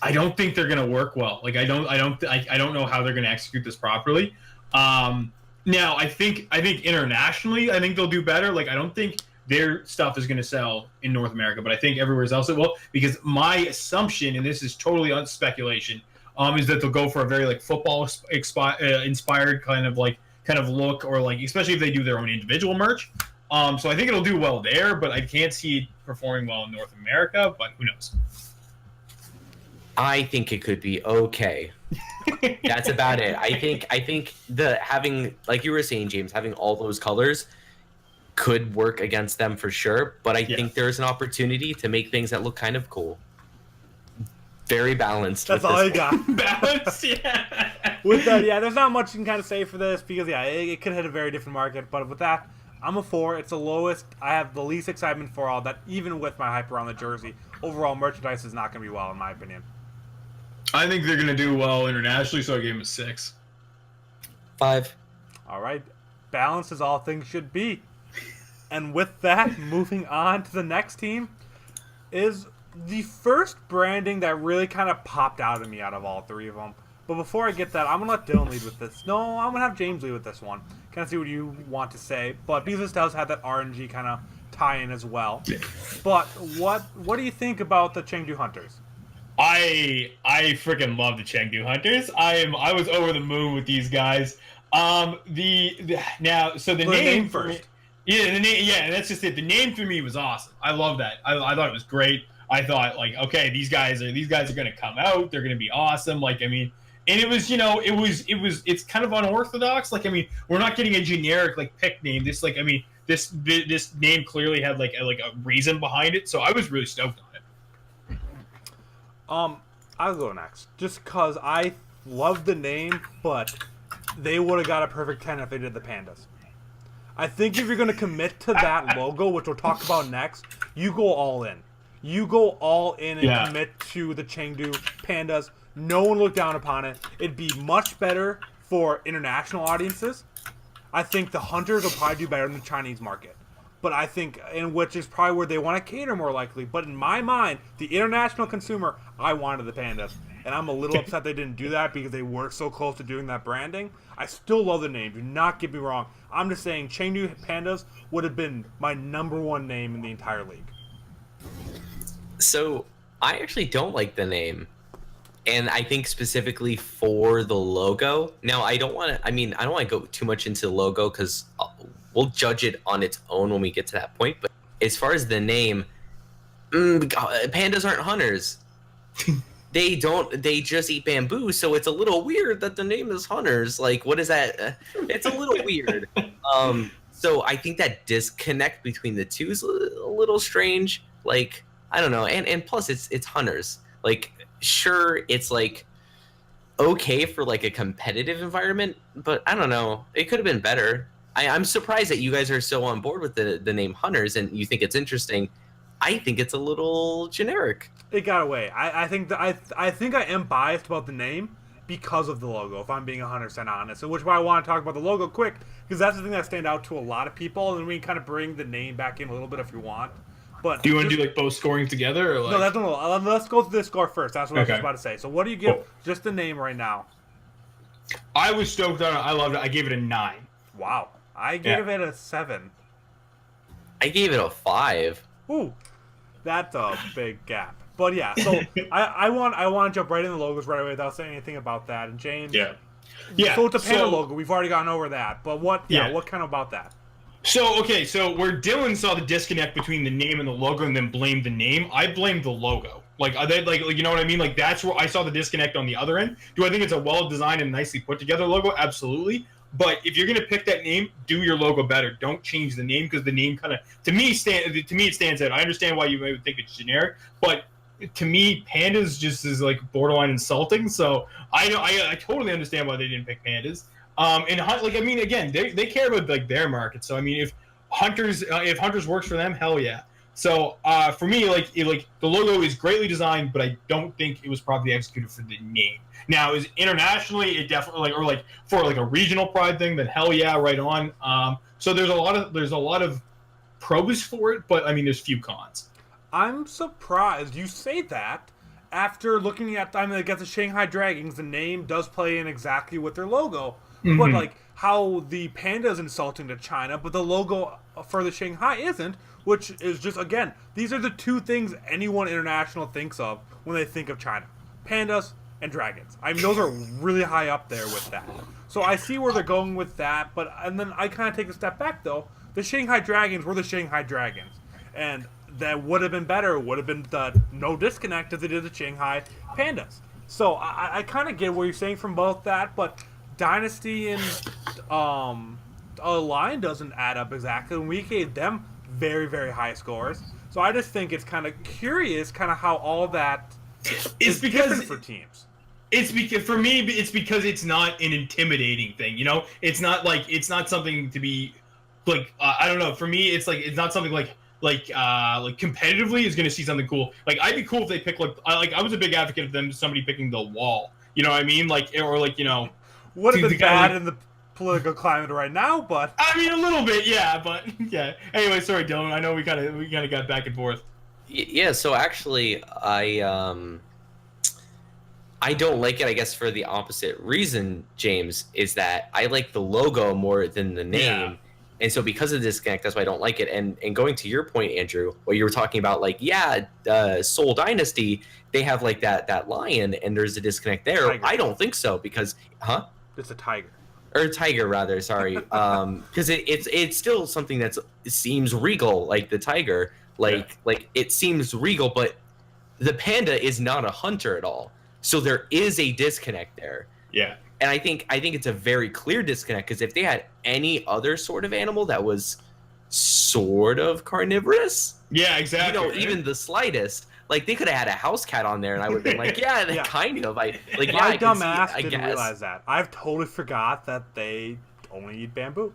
I don't think they're going to work well. Like, I don't know how they're going to execute this properly. Now, I think internationally, I think they'll do better. Like, I don't think their stuff is going to sell in North America, but I think everywhere else it will, because my assumption, and this is totally on speculation, is that they'll go for a very like football inspired kind of look, or like, especially if they do their own individual merch. So I think it'll do well there, but I can't see it performing well in North America, but who knows? I think it could be okay. That's about it. I think the having, like you were saying, James, having all those colors could work against them for sure, but I think there's an opportunity to make things that look kind of cool. Very balanced. That's with all this I got. Balance, yeah. With that, yeah, there's not much you can kind of say for this because yeah, it could hit a very different market. But with that, I'm a 4. It's the lowest. I have the least excitement for all that. Even with my hype around the jersey, overall merchandise is not going to be well in my opinion. I think they're gonna do well internationally, so I gave him a 6. 5. All right, balance is all things should be. And with that, moving on to the next team is the first branding that really kind of popped out at me out of all 3 of them. But before I get that, I'm going to let Dylan lead with this. No, I'm going to have James lead with this one. Kind of see what you want to say. But because this does have that RNG kind of tie-in as well. But what do you think about the Chengdu Hunters? I freaking love the Chengdu Hunters. I was over the moon with these guys. The name first. Yeah, the name. Yeah, that's just it. The name for me was awesome. I love that. I thought it was great. I thought like, okay, these guys are going to come out. They're going to be awesome. Like, I mean, and it was, it's kind of unorthodox. Like, I mean, we're not getting a generic like pick name. This, like, I mean, this name clearly had like a reason behind it. So I was really stoked on it. I'll go next, just cause I love the name, but they would have got a perfect 10 if they did the pandas. I think if you're going to commit to that logo, which we'll talk about next, you go all in. You go all in and commit to the Chengdu pandas. No one look down upon it. It'd be much better for international audiences. I think the hunters will probably do better in the Chinese market. But I think, and which is probably where they want to cater more likely. But in my mind, the international consumer, I wanted the pandas. And I'm a little upset they didn't do that because they were so close to doing that branding. I still love the name. Do not get me wrong. I'm just saying Chengdu Pandas would have been my #1 name in the entire league. So I actually don't like the name, and I think specifically for the logo. Now I don't want to. I mean, I don't want to go too much into the logo because we'll judge it on its own when we get to that point. But as far as the name, pandas aren't hunters. They just eat bamboo, so it's a little weird that the name is Hunters. Like, what is that? It's a little weird. So I think that disconnect between the two is a little strange. Like, I don't know. And plus it's Hunters. Like, sure, it's like okay for like a competitive environment, but I don't know. It could have been better. I'm surprised that you guys are so on board with the name Hunters and you think it's interesting. I think it's a little generic. It got away. I think that I think I am biased about the name because of the logo, if I'm being 100% honest. And which is why I want to talk about the logo quick, because that's the thing that stands out to a lot of people, and then we can kind of bring the name back in a little bit if you want. But do you want to do like both scoring together? Or like... No, let's go through the score first. That's what I was just about to say. So what do you give just the name right now? I was stoked on it. I loved it. I gave it a 9. Wow. I gave it a 7. I gave it a 5. Ooh. That's a big gap. But yeah, so I want to jump right in the logos right away without saying anything about that. And James, yeah. So with the panda logo, we've already gone over that. But what kind of about that? So where Dylan saw the disconnect between the name and the logo, and then blamed the name, I blamed the logo. Like, are they like you know what I mean? Like, that's where I saw the disconnect on the other end. Do I think it's a well designed and nicely put together logo? Absolutely. But if you're gonna pick that name, do your logo better. Don't change the name, because the name kind of it stands out. I understand why you may think it's generic, but to me, pandas just is like borderline insulting. So I totally understand why they didn't pick pandas. And like, I mean, again, they care about like their market. So I mean, if Hunters works for them, hell yeah. So for me, like the logo is greatly designed, but I don't think it was properly executed for the name. Now, is internationally, it definitely or like for like a regional pride thing, then hell yeah, right on. So there's a lot of pros for it, but I mean, there's few cons. I'm surprised you say that after looking at against the Shanghai Dragons, the name does play in exactly with their logo. Mm-hmm. But like how the panda is insulting to China, but the logo for the Shanghai isn't, which is just, again, these are the two things anyone international thinks of when they think of China. Pandas and dragons. I mean, those are really high up there with that. So I see where they're going with that, and then I kind of take a step back, though. The Shanghai Dragons were the Shanghai Dragons. And that would have been better. It would have been the no disconnect as they did the Shanghai Pandas. So I kind of get what you're saying from both that, but Dynasty and a line doesn't add up exactly. And we gave them very, very high scores. So I just think it's kind of curious, kind of how all that is different for teams. It's because for me, it's because it's not an intimidating thing. You know, it's not something to be like I don't know. For me, it's not something like competitively is going to see something cool. Like I'd be cool if they pick I was a big advocate of somebody picking the wall. You know what I mean? Would have been bad in the political climate right now, but I mean a little bit, yeah. But yeah. Anyway, sorry, Dylan. I know we kind of got back and forth. Yeah. So actually, I don't like it. I guess for the opposite reason, James, is that I like the logo more than the name. Yeah. And so because of the disconnect, that's why I don't like it. And going to your point, Andrew, what you were talking about, Soul Dynasty, they have like that lion and there's a disconnect there. Tiger. I don't think so because, It's a tiger. Or tiger, rather, sorry. Because it's still something it seems regal, like the tiger. Like it seems regal, but the panda is not a hunter at all. So there is a disconnect there. Yeah. And I think it's a very clear disconnect because if they had any other sort of animal that was sort of carnivorous, yeah, exactly, even the slightest, like they could have had a house cat on there, and I would have been like, yeah, kind of. My dumbass didn't realize that. I've totally forgot that they only eat bamboo.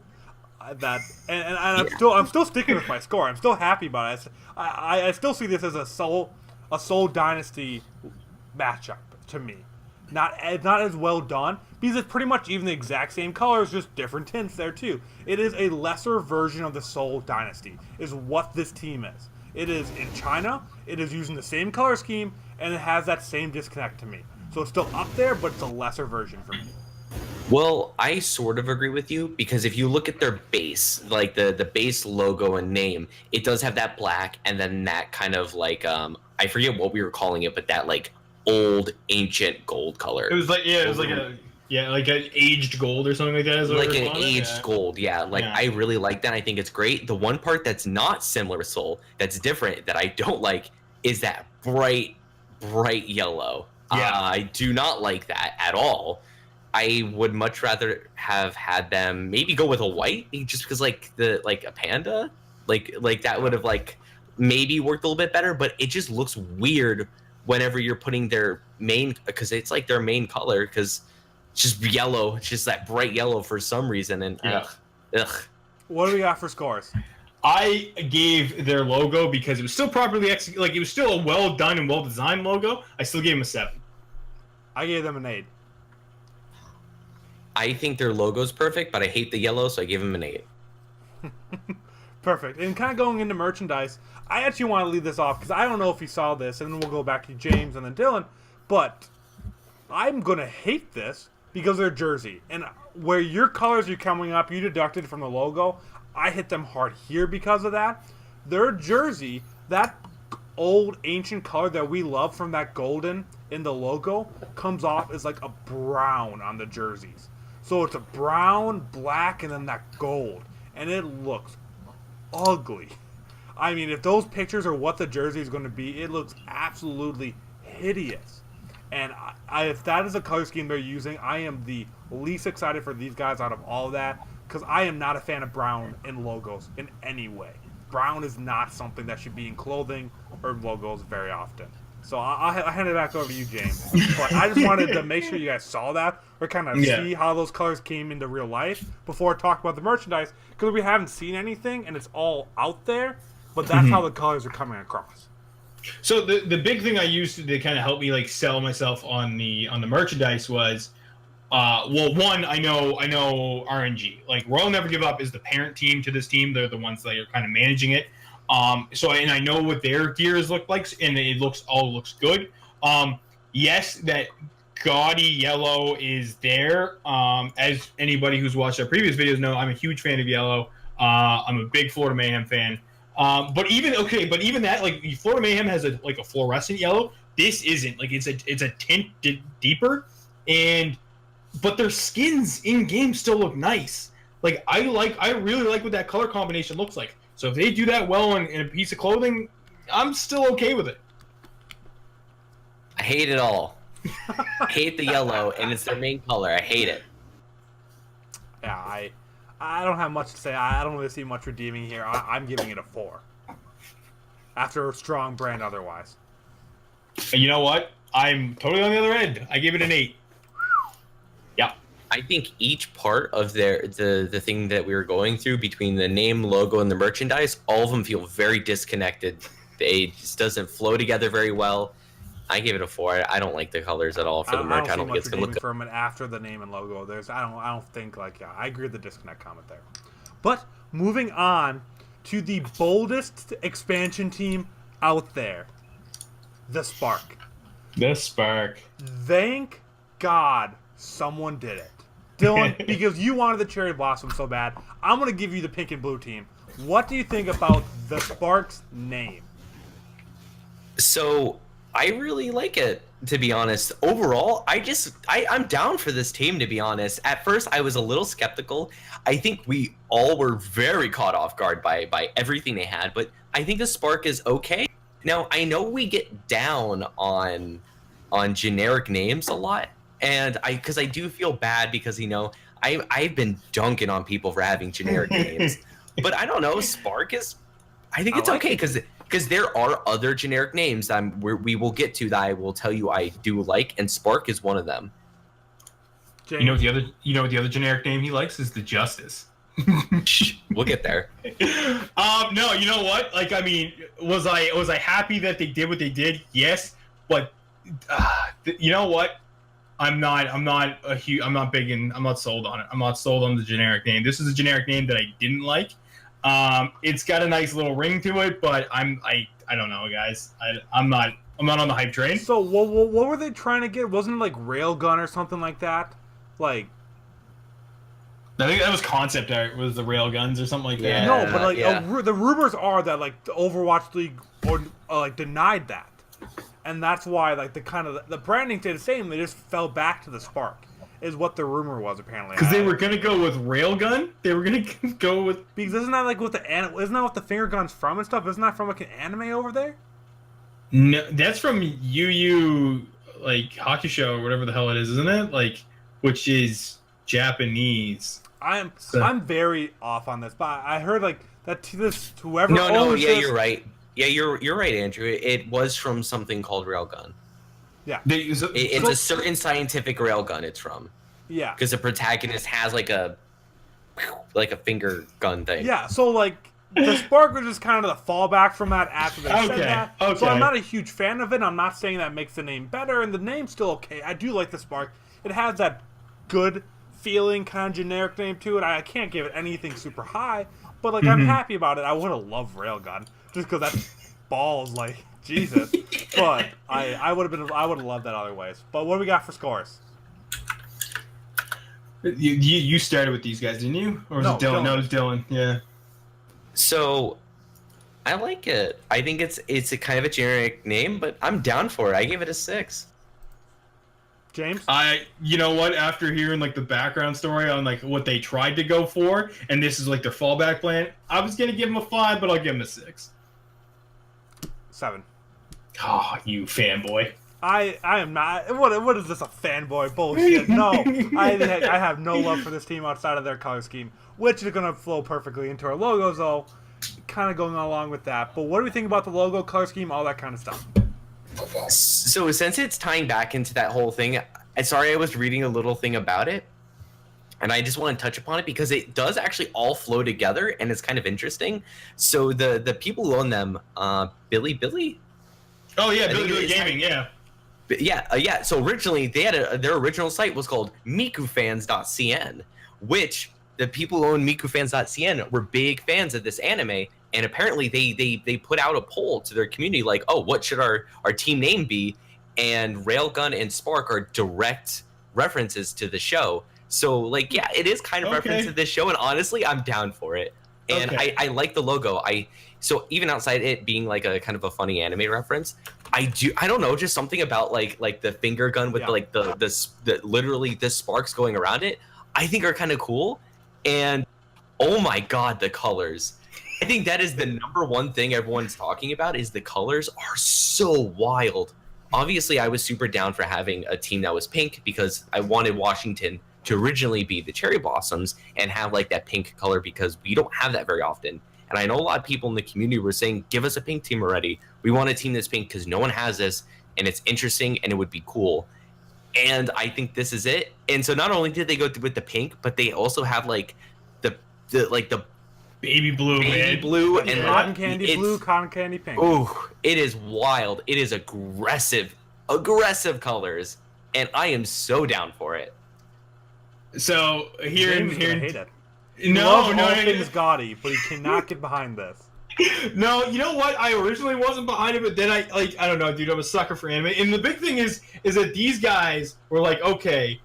I'm still sticking with my score. I'm still happy about it. I still see this as a Soul Dynasty matchup to me. Not as well done because it's pretty much even the exact same colors, just different tints there too. It is a lesser version of the Soul Dynasty, is what this team is. It is in China, it is using the same color scheme, and it has that same disconnect to me. So it's still up there, but it's a lesser version for me. Well, I sort of agree with you because if you look at their base, like the base logo and name, it does have that black and then that kind of I forget what we were calling it, but that old ancient gold color. It was like an aged gold or something like that. Like an aged gold, yeah. I really like that. I think it's great. The one part that's not similar to Soul, that's different, that I don't like, is that bright yellow. Yeah. I do not like that at all. I would much rather have had them maybe go with a white, just because a panda, that would have maybe worked a little bit better. But it just looks weird whenever you're putting their main, because it's their main color, because it's just yellow. It's just that bright yellow for some reason. And ugh. What do we got for scores? I gave their logo because it was still properly executed. It was still a well done and well designed logo. I still gave them a 7. I gave them an 8. I think their logo's perfect, but I hate the yellow, so I give them an 8. Perfect. And kind of going into merchandise, I actually want to leave this off because I don't know if you saw this, and then we'll go back to James and then Dylan, but I'm going to hate this because of their jersey. And where your colors are coming up, you deducted from the logo, I hit them hard here because of that. Their jersey, that old ancient color that we love from that golden in the logo, comes off as a brown on the jerseys. So it's a brown, black, and then that gold. And it looks ugly. I mean, if those pictures are what the jersey is going to be, it looks absolutely hideous. And if that is a color scheme they're using, I am the least excited for these guys out of all of that, because I am not a fan of brown in logos in any way. Brown is not something that should be in clothing or logos very often. So I'll hand it back over to you, James. But I just wanted to make sure you guys saw that or kind of see how those colors came into real life before I talk about the merchandise, because we haven't seen anything and it's all out there, but that's how the colors are coming across. So the big thing I used to kind of help me sell myself on the merchandise was, one, I know RNG. Royal Never Give Up is the parent team to this team. They're the ones that are kind of managing it. And I know what their gears look like, and it looks good. Yes, that gaudy yellow is there. As anybody who's watched our previous videos know, I'm a huge fan of yellow. I'm a big Florida Mayhem fan. But even that, Florida Mayhem has a fluorescent yellow. This isn't. It's a tint deeper, but their skins in game still look nice. I really like what that color combination looks like. So if they do that well in a piece of clothing, I'm still okay with it. I hate it all. I hate the yellow, and it's their main color. I hate it. Yeah, I don't have much to say. I don't really see much redeeming here. I'm giving it a 4. After a strong brand otherwise. And you know what? I'm totally on the other end. I gave it an 8. Yeah. I think each part of the thing that we were going through between the name, logo, and the merchandise, all of them feel very disconnected. They just doesn't flow together very well. I give it a 4. I don't like the colors at all for the merch. I don't think it's gonna look good from it after the name and logo. I don't think I agree with the disconnect comment there. But moving on to the boldest expansion team out there, the Spark. The Spark. Thank God someone did it. Dylan, because you wanted the Cherry Blossom so bad, I'm going to give you the pink and blue team. What do you think about the Spark's name? So, I really like it, to be honest. Overall, I'm down for this team, to be honest. At first, I was a little skeptical. I think we all were very caught off guard by everything they had, but I think the Spark is okay. Now, I know we get down on generic names a lot, and because I do feel bad because, I've been dunking on people for having generic names. But I don't know, Spark is... I think it's okay, because there are other generic names we will get to that I will tell you I do like, and Spark is one of them. James? You know what the other generic name he likes is the Justice. We'll get there. No, you know what? Like, I mean, was I happy that they did what they did? Yes, but you know what? I'm not big and I'm not sold on it. I'm not sold on the generic name. This is a generic name that I didn't like. It's got a nice little ring to it, but I don't know, guys. I'm not on the hype train. So what were they trying to get? Wasn't it like Railgun or something like that? Like, I think that was concept art, was the Railguns or something like that. Yeah. no, but like yeah. The rumors are that like the Overwatch League like denied that, and that's why like the branding stayed the same. They just fell back to the Spark, is what the rumor was apparently. Because they were gonna go with Railgun. They were gonna go with because isn't that like what isn't that what the finger gun's from and stuff? Isn't that from like an anime over there? no. That's from Yu Yu like hockey show or whatever the hell it is, isn't it? Like, which is Japanese. I'm very off on this, but I heard like that whoever No, owns yeah, this, you're right. Yeah, you're right, Andrew. It was from something called Railgun. Yeah, It's a certain scientific railgun it's from. Yeah, Because the protagonist has like a finger gun thing. yeah. So like the Spark was just kind of the fallback from that after they said that. Okay. So I'm not a huge fan of it. I'm not saying that makes the name better, and the name's still okay. I do like the Spark. It has that good feeling kind of generic name to it. I can't give it anything super high, but like I'm happy about it. I would have loved Railgun just because that balls like Jesus. But I would have loved that other ways. But what do we got for scores? You started with these guys, didn't you? Or was it Dylan? No, it was Dylan. Yeah. So, I like it. I think it's a kind of a generic name, but I'm down for it. I gave it a 6. James? You know what? After hearing like the background story on like what they tried to go for, and this is like their fallback plan, I was gonna give them a 5, but I'll give them a 6. 7. Oh, you fanboy! I am not. What is this, a fanboy bullshit? No, I have no love for this team outside of their color scheme, which is gonna flow perfectly into our logos, though. Kind of going along with that. But what do we think about the logo, color scheme, all that kind of stuff? So since it's tying back into that whole thing, I was reading a little thing about it, and I just want to touch upon it because it does actually all flow together, and it's kind of interesting. So the people who own them, Billy. Oh yeah, Billy Gaming, yeah. Yeah. So originally they had their original site was called mikufans.cn, which the people who own mikufans.cn were big fans of this anime, and apparently they put out a poll to their community like, oh, what should our team name be? And Railgun and Spark are direct references to the show. So like, yeah, it is kind of reference to this show, and honestly, I'm down for it. And I like the logo. So even outside it being like a kind of a funny anime reference, I don't know, just something about like the finger gun with the literally the sparks going around it, I think are kind of cool. And oh my god, the colors. I think that is the number one thing everyone's talking about is the colors are so wild. Obviously, I was super down for having a team that was pink because I wanted Washington to originally be the Cherry Blossoms and have like that pink color because we don't have that very often. And I know a lot of people in the community were saying, give us a pink team already. We want a team that's pink because no one has this and it's interesting and it would be cool. And I think this is it. And so not only did they go with the pink, but they also have like the Baby blue, baby man. blue and Cotton candy blue, cotton candy pink. Oh, it is wild. It is aggressive colors, and I am so down for it. So here James is gonna hate it. He No, loves no, all no, things gaudy, but he cannot get behind this. no. You know what? I originally wasn't behind it, but then I don't know, dude. I'm a sucker for anime, and the big thing is that these guys were like, okay,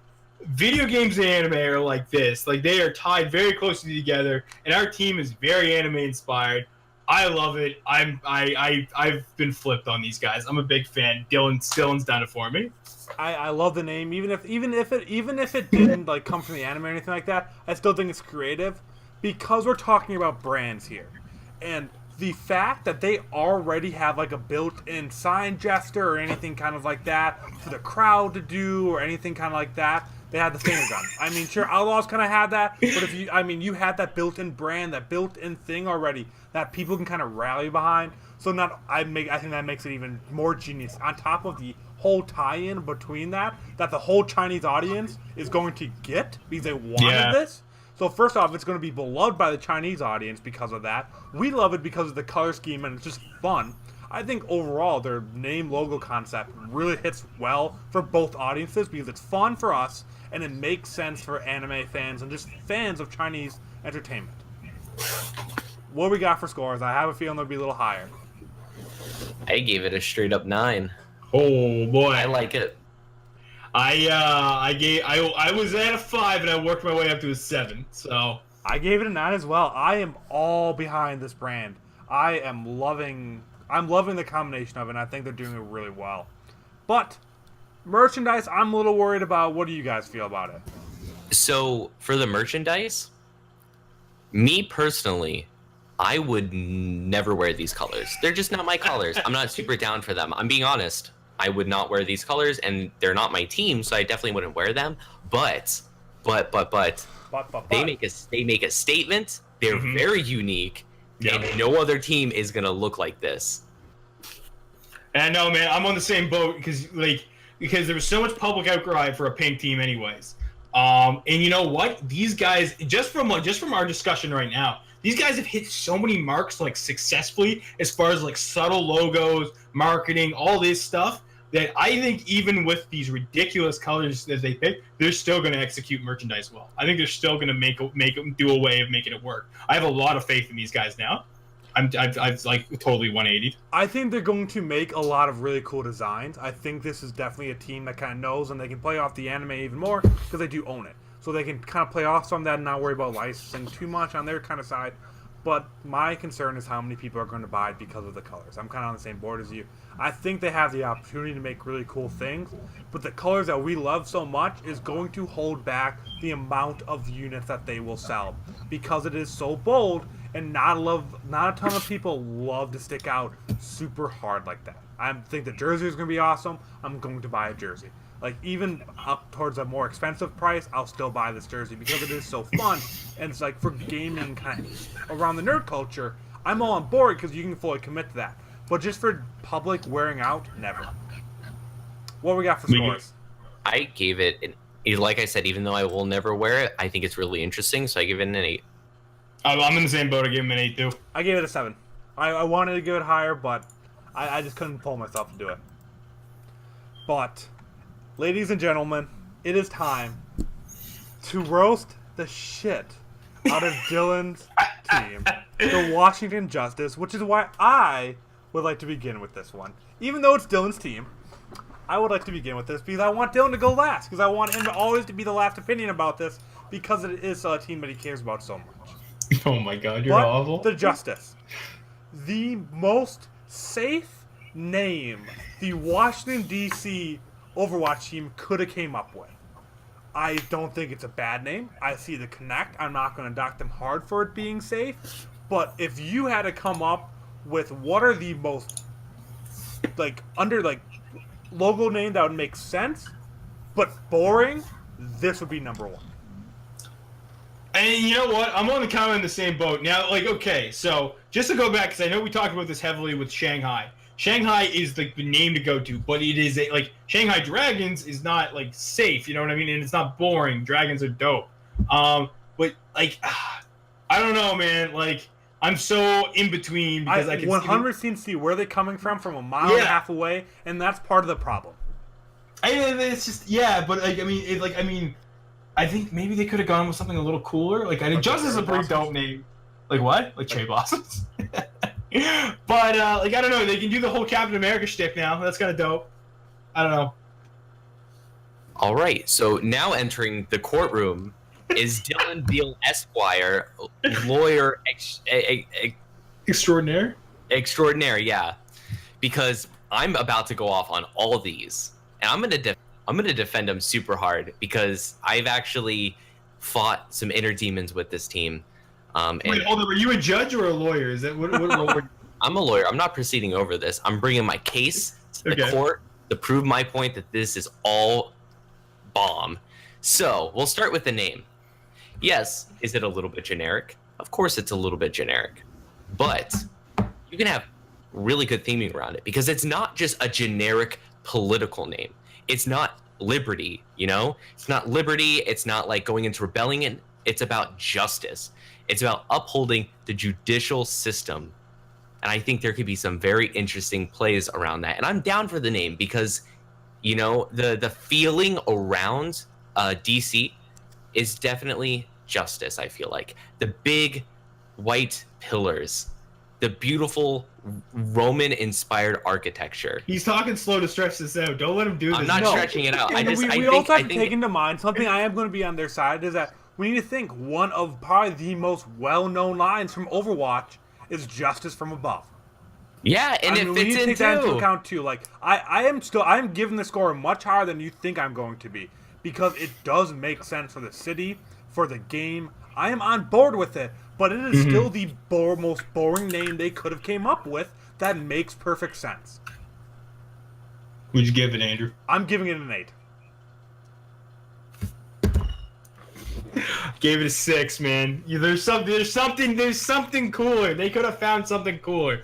video games and anime are like this. Like they are tied very closely together, and our team is very anime inspired. I love it. I've been flipped on these guys. I'm a big fan. Dylan's done it for me. I love the name, even if it didn't like come from the anime or anything like that. I still think it's creative because we're talking about brands here, and the fact that they already have like a built-in sign gesture or anything kind of like that for the crowd to do or anything kind of like that. They had the finger gun. I mean, sure, Outlaws kind of had that, but you had that built-in brand, that built-in thing already that people can kind of rally behind. So I think that makes it even more genius. On top of the whole tie-in between that the whole Chinese audience is going to get because they wanted this. So first off, it's going to be beloved by the Chinese audience because of that. We love it because of the color scheme and it's just fun. I think overall their name logo concept really hits well for both audiences because it's fun for us and it makes sense for anime fans and just fans of Chinese entertainment. What we got for scores? I have a feeling they'll be a little higher. I gave it a straight up 9. Oh boy, I like it. I was at a 5 and I worked my way up to a 7. So I gave it a 9 as well. I am all behind this brand. I'm loving the combination of it, and I think they're doing it really well. But merchandise, I'm a little worried about. What do you guys feel about it? So for the merchandise, me personally, I would never wear these colors. They're just not my colors. I'm not super down for them. I'm being honest. I would not wear these colors, and they're not my team, so I definitely wouldn't wear them. But they make a statement. They're very unique, and no other team is gonna look like this. And I know, man, I'm on the same boat because there was so much public outcry for a pink team, anyways. And you know what? These guys, just from our discussion right now, these guys have hit so many marks like successfully as far as like subtle logos, marketing, all this stuff. That I think even with these ridiculous colors that they pick, they're still going to execute merchandise well. I think they're still going to make them do a way of making it work. I have a lot of faith in these guys now. I've like totally 180'd. I think they're going to make a lot of really cool designs. I think this is definitely a team that kind of knows, and they can play off the anime even more because they do own it. So they can kind of play off some of that and not worry about licensing too much on their kind of side. But my concern is how many people are going to buy it because of the colors. I'm kind of on the same board as you. I think they have the opportunity to make really cool things, but the colors that we love so much is going to hold back the amount of units that they will sell because it is so bold, and not a ton of people love to stick out super hard like that. I think the jersey is going to be awesome. I'm going to buy a jersey. Like, even up towards a more expensive price, I'll still buy this jersey because it is so fun. And it's like for gaming kind of around the nerd culture, I'm all on board because you can fully commit to that. But just for public wearing out, never. What we got for scores? I gave it, like I said, even though I will never wear it, I think it's really interesting, so I give it an 8. I'm in the same boat. I gave him an 8 too. I gave it a 7. I wanted to give it higher, but I just couldn't pull myself to do it. But, ladies and gentlemen, it is time to roast the shit out of Dylan's team, the Washington Justice, which is why I would like to begin with this one. Even though it's Dylan's team, I would like to begin with this because I want Dylan to go last, because I want him to always to be the last opinion about this, because it is a team that he cares about so much. Oh my god, you're awful. The Justice. The most safe name the Washington, D.C. Overwatch team could have came up with. I don't think it's a bad name. I see the connect. I'm not going to dock them hard for it being safe. But if you had to come up with what are the most logo name that would make sense, but boring, this would be number one. And you know what? I'm on the kind of in the same boat now. Like, okay, so just to go back, because I know we talked about this heavily with Shanghai. Shanghai is the name to go to, but it is Shanghai Dragons is not like safe. You know what I mean? And it's not boring. Dragons are dope. But like, I don't know, man. Like, I'm so in between because I can 100% see where they're coming from a mile and a half away, and that's part of the problem. It's just but I think maybe they could have gone with something a little cooler. Like, I think Justice is a pretty dope name. Like what? Like Cherry Blossoms. But I don't know. They can do the whole Captain America shtick now. That's kind of dope. I don't know. All right. So now entering the courtroom is Dylan Beal Esquire, lawyer Extraordinaire. Extraordinaire, yeah. Because I'm about to go off on all these, and I'm gonna defend him super hard because I've actually fought some inner demons with this team. Wait, hold on. Were you a judge or a lawyer? Is that what role were you? I'm a lawyer. I'm not proceeding over this. I'm bringing my case to the court to prove my point that this is all bomb. So we'll start with the name. Yes, is it a little bit generic? Of course it's a little bit generic. But you can have really good theming around it because it's not just a generic political name. It's not liberty, you know? It's not liberty. It's not like going into rebellion. It's about justice. It's about upholding the judicial system. And I think there could be some very interesting plays around that. And I'm down for the name because, you know, the feeling around DC is definitely justice, I feel like. The big white pillars, the beautiful Roman-inspired architecture. He's talking slow to stretch this out. Don't let him do this. I'm not stretching it out. We also have to take into mind something I am going to be on their side is that we need to think one of probably the most well-known lines from Overwatch is justice from above. Yeah, and it fits in too. We need to take that into account too. Like I'm giving the score much higher than you think I'm going to be because it does make sense for the city, for the game. I am on board with it, but it is still the most boring name they could have came up with that makes perfect sense. What'd you give it, Andrew? I'm giving it an 8. Gave it a 6, man. There's something cooler. They could have found something cooler.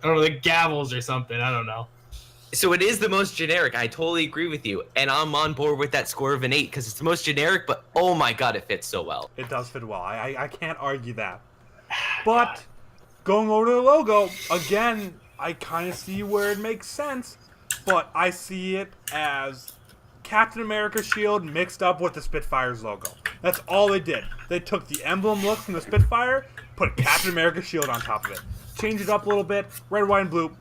I don't know, like gavels or something. I don't know. So it is the most generic. I totally agree with you. And I'm on board with that score of an 8 because it's the most generic, but oh my god, it fits so well. It does fit well. I can't argue that. But going over to the logo, again, I kind of see where it makes sense, but I see it as Captain America's shield mixed up with the Spitfire's logo. That's all they did. They took the emblem look from the Spitfire, put Captain America's shield on top of it. Change it up a little bit. Red, white, and blue.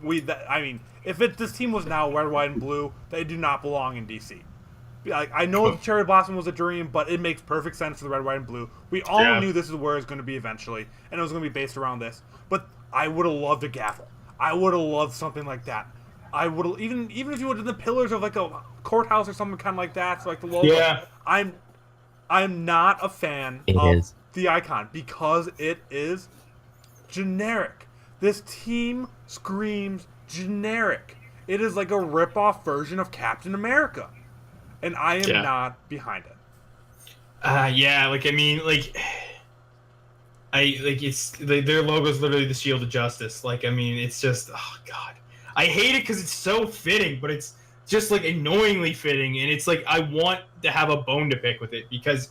If this team was now red, white, and blue, they do not belong in DC. Like, I know the Cherry Blossom was a dream, but it makes perfect sense for the red, white, and blue. We all knew this is where it's going to be eventually, and it was going to be based around this. But I would have loved a gavel. I would have loved something like that. I would have even if you would have done the pillars of like a courthouse or something kind of like that, so like the logo. Yeah. I'm not a fan of the icon because it is generic. This team screams generic. It is like a rip-off version of Captain America. And I am not behind it. It's their logo is literally the shield of justice. It's just, oh god, I hate it because it's so fitting, but it's just like annoyingly fitting, and it's like I want to have a bone to pick with it because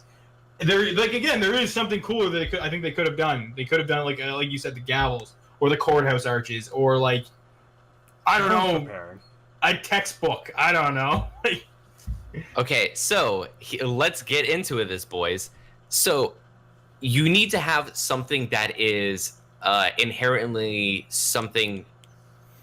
there is something cooler that I think they could have done. They could have done like you said, the gavels or the courthouse arches or like I don't know, a textbook. I don't know. Okay, so let's get into this, boys. So you need to have something that is inherently something.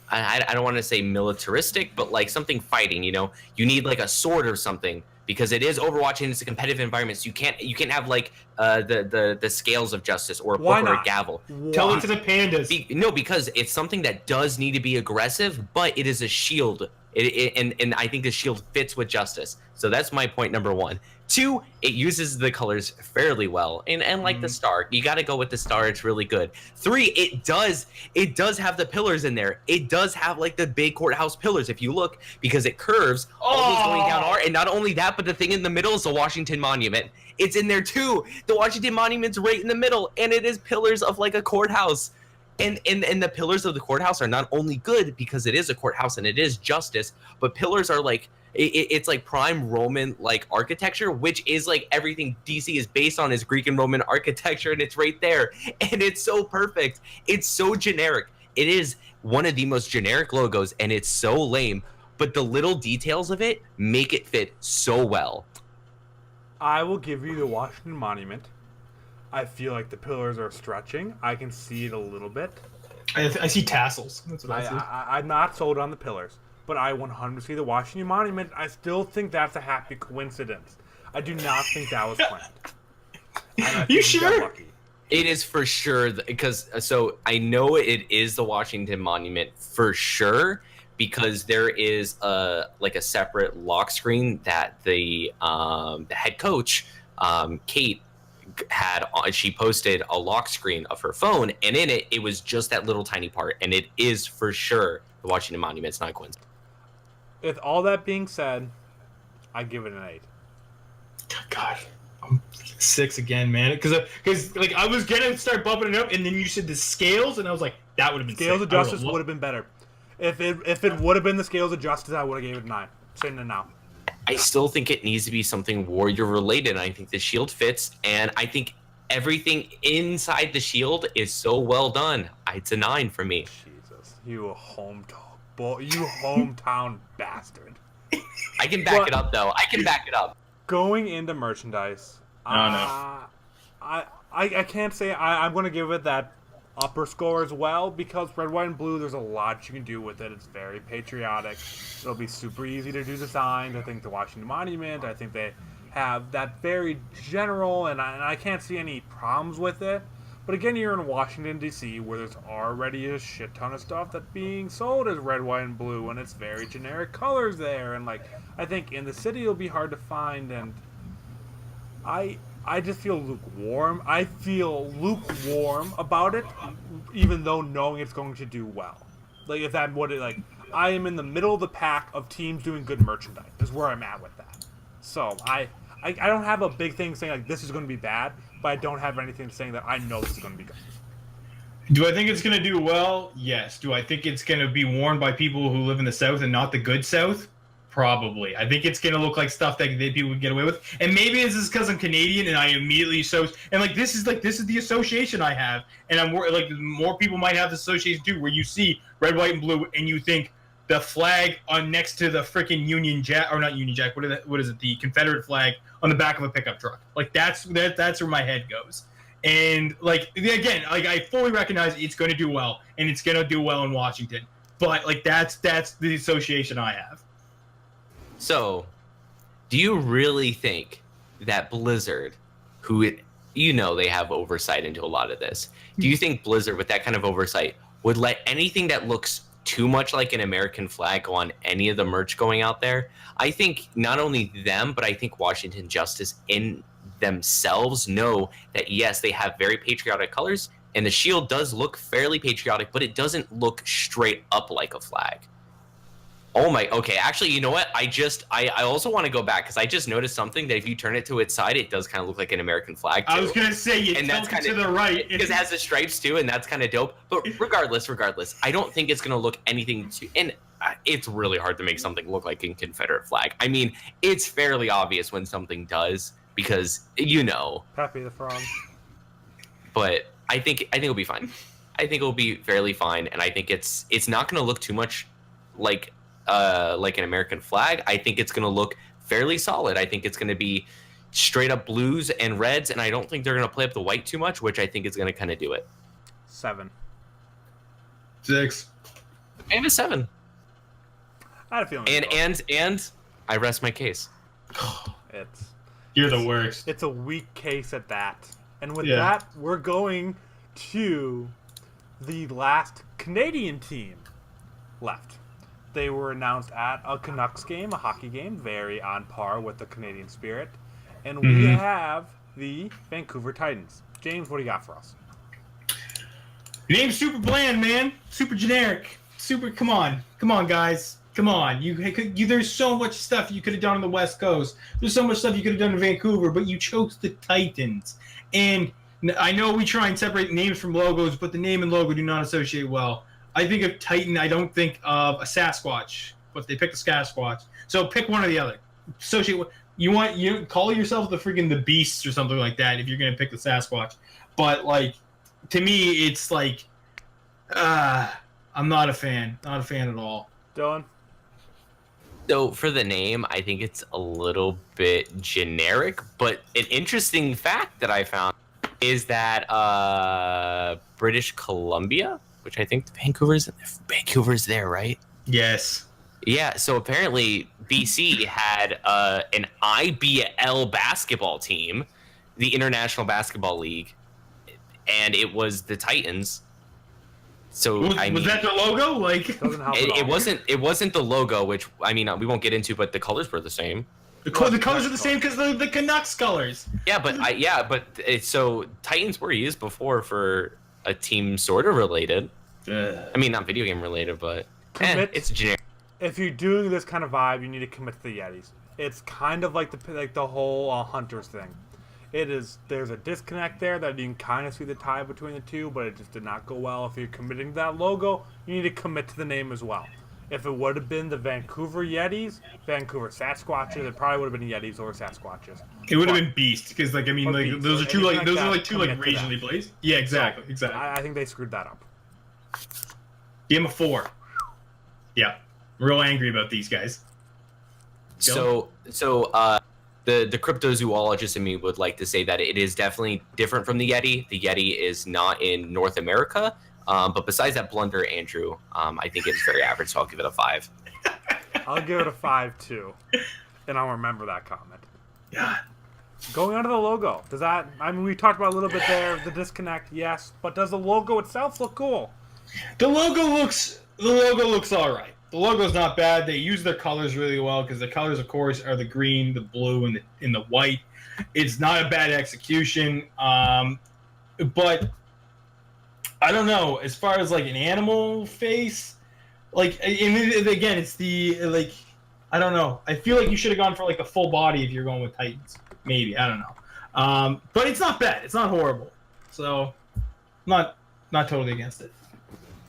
I don't want to say militaristic, but like something fighting. You know, you need like a sword or something because it is Overwatch and it's a competitive environment. So you can't have like the scales of justice or a book or a gavel. Tell it to the pandas. No, because it's something that does need to be aggressive, but it is a shield And I think the shield fits with Justice. So that's my point number 1. 2, it uses the colors fairly well, and like the star, you got to go with the star. It's really good. 3, it does have the pillars in there. It does have like the big courthouse pillars if you look, because it curves. All those going down are, and not only that, but the thing in the middle is the Washington Monument. It's in there too. The Washington Monument's right in the middle, and it is pillars of like a courthouse. And the pillars of the courthouse are not only good because it is a courthouse and it is justice, but pillars are like it's like prime Roman like architecture, which is like everything DC is based on is Greek and Roman architecture, and it's right there, and it's so perfect. It's so generic. It is one of the most generic logos, and it's so lame, but the little details of it make it fit so well. I will give you the Washington Monument. I feel like the pillars are stretching. I can see it a little bit. I see tassels. That's what I see. I'm not sold on the pillars, but I 100% see the Washington Monument. I still think that's a happy coincidence. I do not think that was planned. You sure? It is for sure, because so I know it is the Washington Monument for sure, because there is a separate lock screen that the head coach Kate had. She posted a lock screen of her phone, and in it was just that little tiny part, and it is for sure the Washington Monument. It's not a coincidence. With all that being said, I give it an 8. God, I'm 6 again, man. Because like I was gonna start bumping it up, and then you said the scales, and I was like, that would have been Scales sick. of Justice would have been better. If it would have been the Scales of Justice, I would have gave it a 9. Saying it now. I still think it needs to be something warrior related. I think the shield fits, and I think everything inside the shield is so well done. It's a 9 for me. Jesus, you hometown bastard. I can back it up though. I can back it up. Going into merchandise, I can't say I'm going to give it that upper score as well, because red, white, and blue, there's a lot you can do with it. It's very patriotic. It'll be super easy to do designs. I think the Washington Monument, I think they have that very general, and I can't see any problems with it. But again, you're in Washington, D.C., where there's already a shit ton of stuff that's being sold as red, white, and blue, and it's very generic colors there. And like, I think in the city it'll be hard to find, and I just feel lukewarm. I feel lukewarm about it, even though knowing it's going to do well. Like, if that would, like, I am in the middle of the pack of teams doing good merchandise, is where I'm at with that. So, I don't have a big thing saying, like, this is going to be bad, but I don't have anything saying that I know this is going to be good. Do I think it's going to do well? Yes. Do I think it's going to be worn by people who live in the South and not the good South? Probably. I think it's going to look like stuff that people would get away with. And maybe this is because I'm Canadian and I immediately this is the association I have. And I'm like, more people might have this association too, where you see red, white, and blue and you think the flag on next to the freaking Union Jack, or not Union Jack, what is it? The Confederate flag on the back of a pickup truck. Like that's where my head goes. And like, again, like I fully recognize it's going to do well, and it's going to do well in Washington. But like that's the association I have. So, do you really think that Blizzard, who they have oversight into a lot of this, do you think Blizzard, with that kind of oversight, would let anything that looks too much like an American flag go on any of the merch going out there? I think not only them, but I think Washington Justice in themselves know that, yes, they have very patriotic colors, and the shield does look fairly patriotic, but it doesn't look straight up like a flag. Oh my, okay, actually, you know what? I also want to go back, because I just noticed something that if you turn it to its side, it does kind of look like an American flag, too. I was going to say, and tilt it to the right. Because it has the stripes, too, and that's kind of dope. But regardless, I don't think it's going to look anything too... And it's really hard to make something look like a Confederate flag. I mean, it's fairly obvious when something does, because, Pepe the Frog. But I think it'll be fine. I think it'll be fairly fine, and I think it's not going to look too much like an American flag. I think it's going to look fairly solid. I think it's going to be straight up blues and reds, and I don't think they're going to play up the white too much, which I think is going to kind of do it. 7. 6. I have a 7. I had a feeling. And I rest my case. You're the worst. It's a weak case at that. And with that, we're going to the last Canadian team left. they were announced at a Canucks game, a hockey game, very on par with the Canadian spirit. And we have the Vancouver Titans. James, what do you got for us? Your name's super bland, man. Super generic. Come on, guys. Come on. There's so much stuff you could have done on the West Coast. There's so much stuff you could have done in Vancouver, but you chose the Titans. And I know we try and separate names from logos, but the name and logo do not associate well. I think of Titan, I don't think of a Sasquatch, but they picked a Sasquatch. So pick one or the other. Associate with, you call yourself the Beasts or something like that if you're going to pick the Sasquatch. But, like, to me, it's like, I'm not a fan. Not a fan at all. Dylan? So for the name, I think it's a little bit generic, but an interesting fact that I found is that British Columbia, which I think Vancouver's there, right? Yes. Yeah, so apparently BC had an IBL basketball team, the International Basketball League, and it was the Titans. So was that the logo? Like it wasn't the logo, which I mean we won't get into, but the colors were the same. The colors are the same because the Canucks colors. Yeah, but so Titans were used before for a team sort of related. I mean, not video game related, but it's generic. If you're doing this kind of vibe, you need to commit to the Yetis. It's kind of like the whole Hunters thing. There's a disconnect there that you can kind of see the tie between the two, but it just did not go well. If you're committing to that logo, you need to commit to the name as well. If it would have been the Vancouver Yetis, Vancouver Sasquatches, it probably would have been Yetis or Sasquatches. It would have been Beast because those are two commit regionally placed. Yeah, exactly. I think they screwed that up. Give him a 4. Yeah, real angry about these guys. So the cryptozoologist in me would like to say that it is definitely different from the Yeti. The Yeti is not in North America. But besides that blunder, Andrew, I think it's very average, so I'll give it a 5. I'll give it a 5 too, and I'll remember that comment. Yeah. Going on to the logo, we talked about a little bit there, the disconnect, yes, but does the logo itself look cool? The logo looks all right. The logo's not bad. They use their colors really well because the colors, of course, are the green, the blue, and the white. It's not a bad execution, but I don't know. As far as like an animal face, like, and again, it's I don't know. I feel like you should have gone for like the full body if you're going with Titans. Maybe, I don't know. But it's not bad. It's not horrible. So, not totally against it.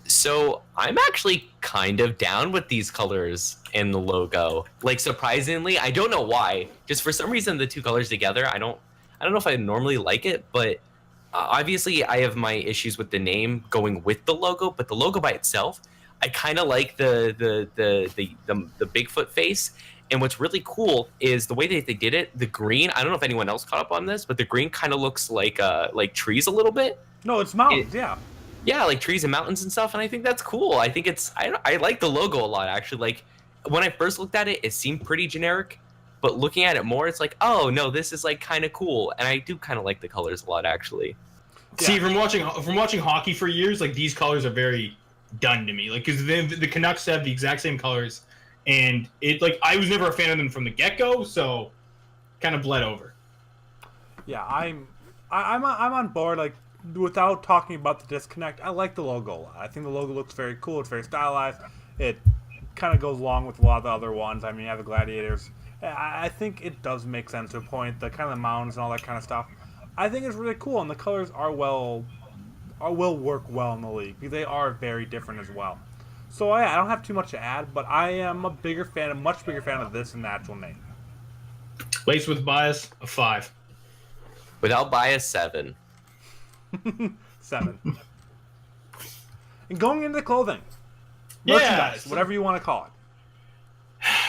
So I'm actually kind of down with these colors in the logo. Like, surprisingly, I don't know why. Just for some reason, the two colors together, I don't know if I normally like it, but obviously I have my issues with the name going with the logo. But the logo by itself, I kind of like the Bigfoot face. And what's really cool is the way that they did it. The green, I don't know if anyone else caught up on this, but the green kind of looks like trees a little bit. No, it's mountains, yeah. Yeah, like trees and mountains and stuff, and I think that's cool. I think I like the logo a lot, actually. Like, when I first looked at it, it seemed pretty generic, but looking at it more, it's like, oh, no, this is, like, kind of cool, and I do kind of like the colors a lot, actually. Yeah. See, from watching hockey for years, like, these colors are very done to me. Like, because the Canucks have the exact same colors, and I was never a fan of them from the get-go, so kind of bled over. Yeah, I'm on board, like, without talking about the disconnect, I like the logo a lot. I think the logo looks very cool. It's very stylized. It kind of goes along with a lot of the other ones. I mean, you have the gladiators. I think it does make sense to a point. The kind of the mountains and all that kind of stuff. I think it's really cool, and the colors will work well in the league because they are very different as well. So I don't have too much to add, but I am a much bigger fan of this than the actual name. Laced with bias, a 5. Without bias, 7. 7. And going into the clothing, merchandise, whatever you want to call it,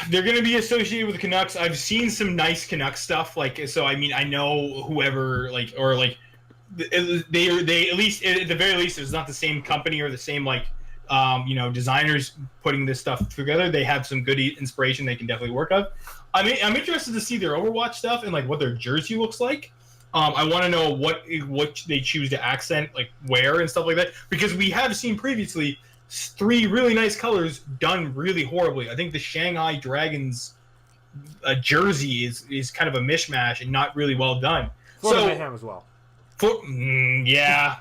they're going to be associated with the Canucks. I've seen some nice Canucks stuff, I mean, I know whoever, they at least at the very least, it's not the same company or the same designers putting this stuff together. They have some good inspiration they can definitely work on. I'm interested to see their Overwatch stuff and what their jersey looks like. I want to know what they choose to accent, wear and stuff like that, because we have seen previously three really nice colors done really horribly. I think the Shanghai Dragons jersey is kind of a mishmash and not really well done. Florida Mayhem as well. Yeah.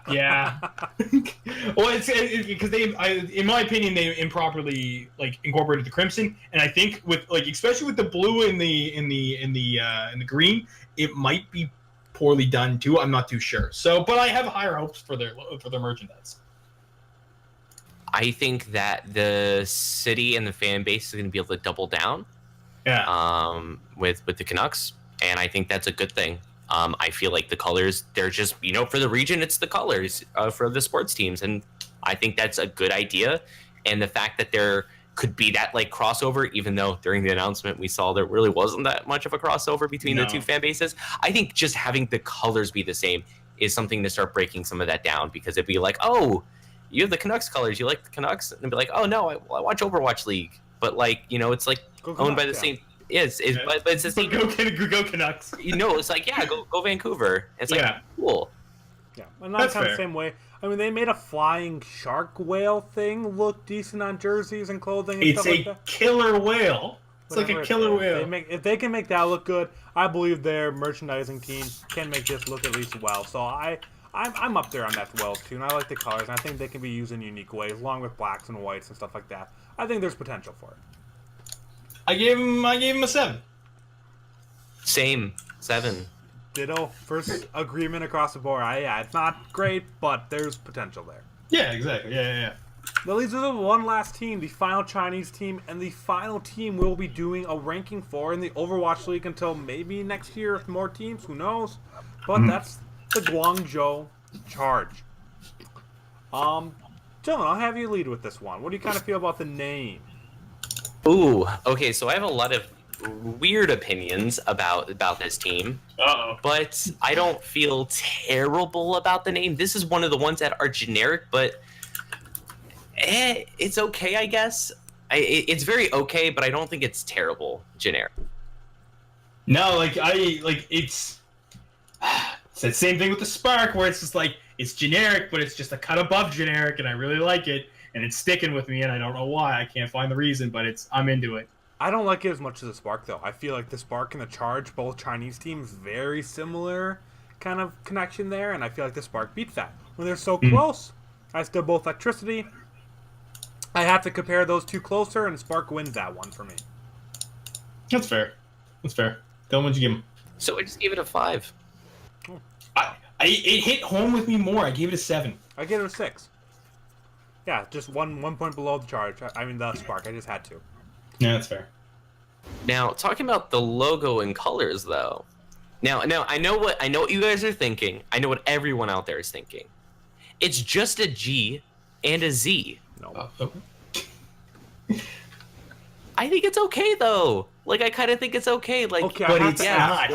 Well, it's because in my opinion, they improperly like incorporated the crimson, and I think with like especially with the blue and the green, it might be poorly done too. I'm not too sure. So, but I have higher hopes for their merchandise. I think that the city and the fan base is going to be able to double down. Yeah. With the Canucks, and I think that's a good thing. I feel like the colors, they're just, for the region, it's the colors for the sports teams, and I think that's a good idea. And the fact that there could be that like crossover, even though during the announcement we saw there really wasn't that much of a crossover between the two fan bases, I think just having the colors be the same is something to start breaking some of that down, because it'd be like, oh, you have the Canucks colors, you like the Canucks, and it'd be like, oh no, I watch Overwatch League, but like, it's like owned by the same. Yes, but it's the same. Go Canucks. It's like, yeah, go Vancouver. It's like, cool. Yeah, and that's kind of the same way. I mean, they made a flying shark whale thing look decent on jerseys and clothing. And it's a killer whale. It's like a killer whale. If they can make that look good, I believe their merchandising team can make this look at least well. So I'm up there on that well too, and I like the colors, and I think they can be used in unique ways, along with blacks and whites and stuff like that. I think there's potential for it. I gave him a 7. Same 7. Ditto. First agreement across the board. Yeah, it's not great, but there's potential there. Yeah, exactly. Yeah. That leaves us with one last team, the final Chinese team, and the final team we'll be doing a ranking for in the Overwatch League until maybe next year with more teams. Who knows? But that's the Guangzhou Charge. Dylan, I'll have you lead with this one. What do you kind of feel about the name? Ooh, okay, so I have a lot of weird opinions about this team. Uh-oh. But I don't feel terrible about the name. This is one of the ones that are generic, but it's okay, I guess. It's very okay, but I don't think it's terrible generic. No, it's the same thing with the Spark, where it's just like, it's generic, but it's just a cut above generic, and I really like it. And it's sticking with me, and I don't know why. I can't find the reason, but I'm into it. I don't like it as much as the Spark, though. I feel like the Spark and the Charge, both Chinese teams, very similar kind of connection there, and I feel like the Spark beats that. When they're so close, as they're both electricity, I have to compare those two closer, and Spark wins that one for me. That's fair. Dylan, what'd you give him? So I just gave it a 5. Oh. It hit home with me more. I gave it a 7. I gave it a 6. Yeah, just one point below the Charge. I mean, the Spark. I just had to. Yeah, that's fair. Now, talking about the logo and colors, though. Now, I know what you guys are thinking. I know what everyone out there is thinking. It's just a G and a Z. No. I think it's okay, though. Like, I kind of think it's okay. Like, okay, but it's not.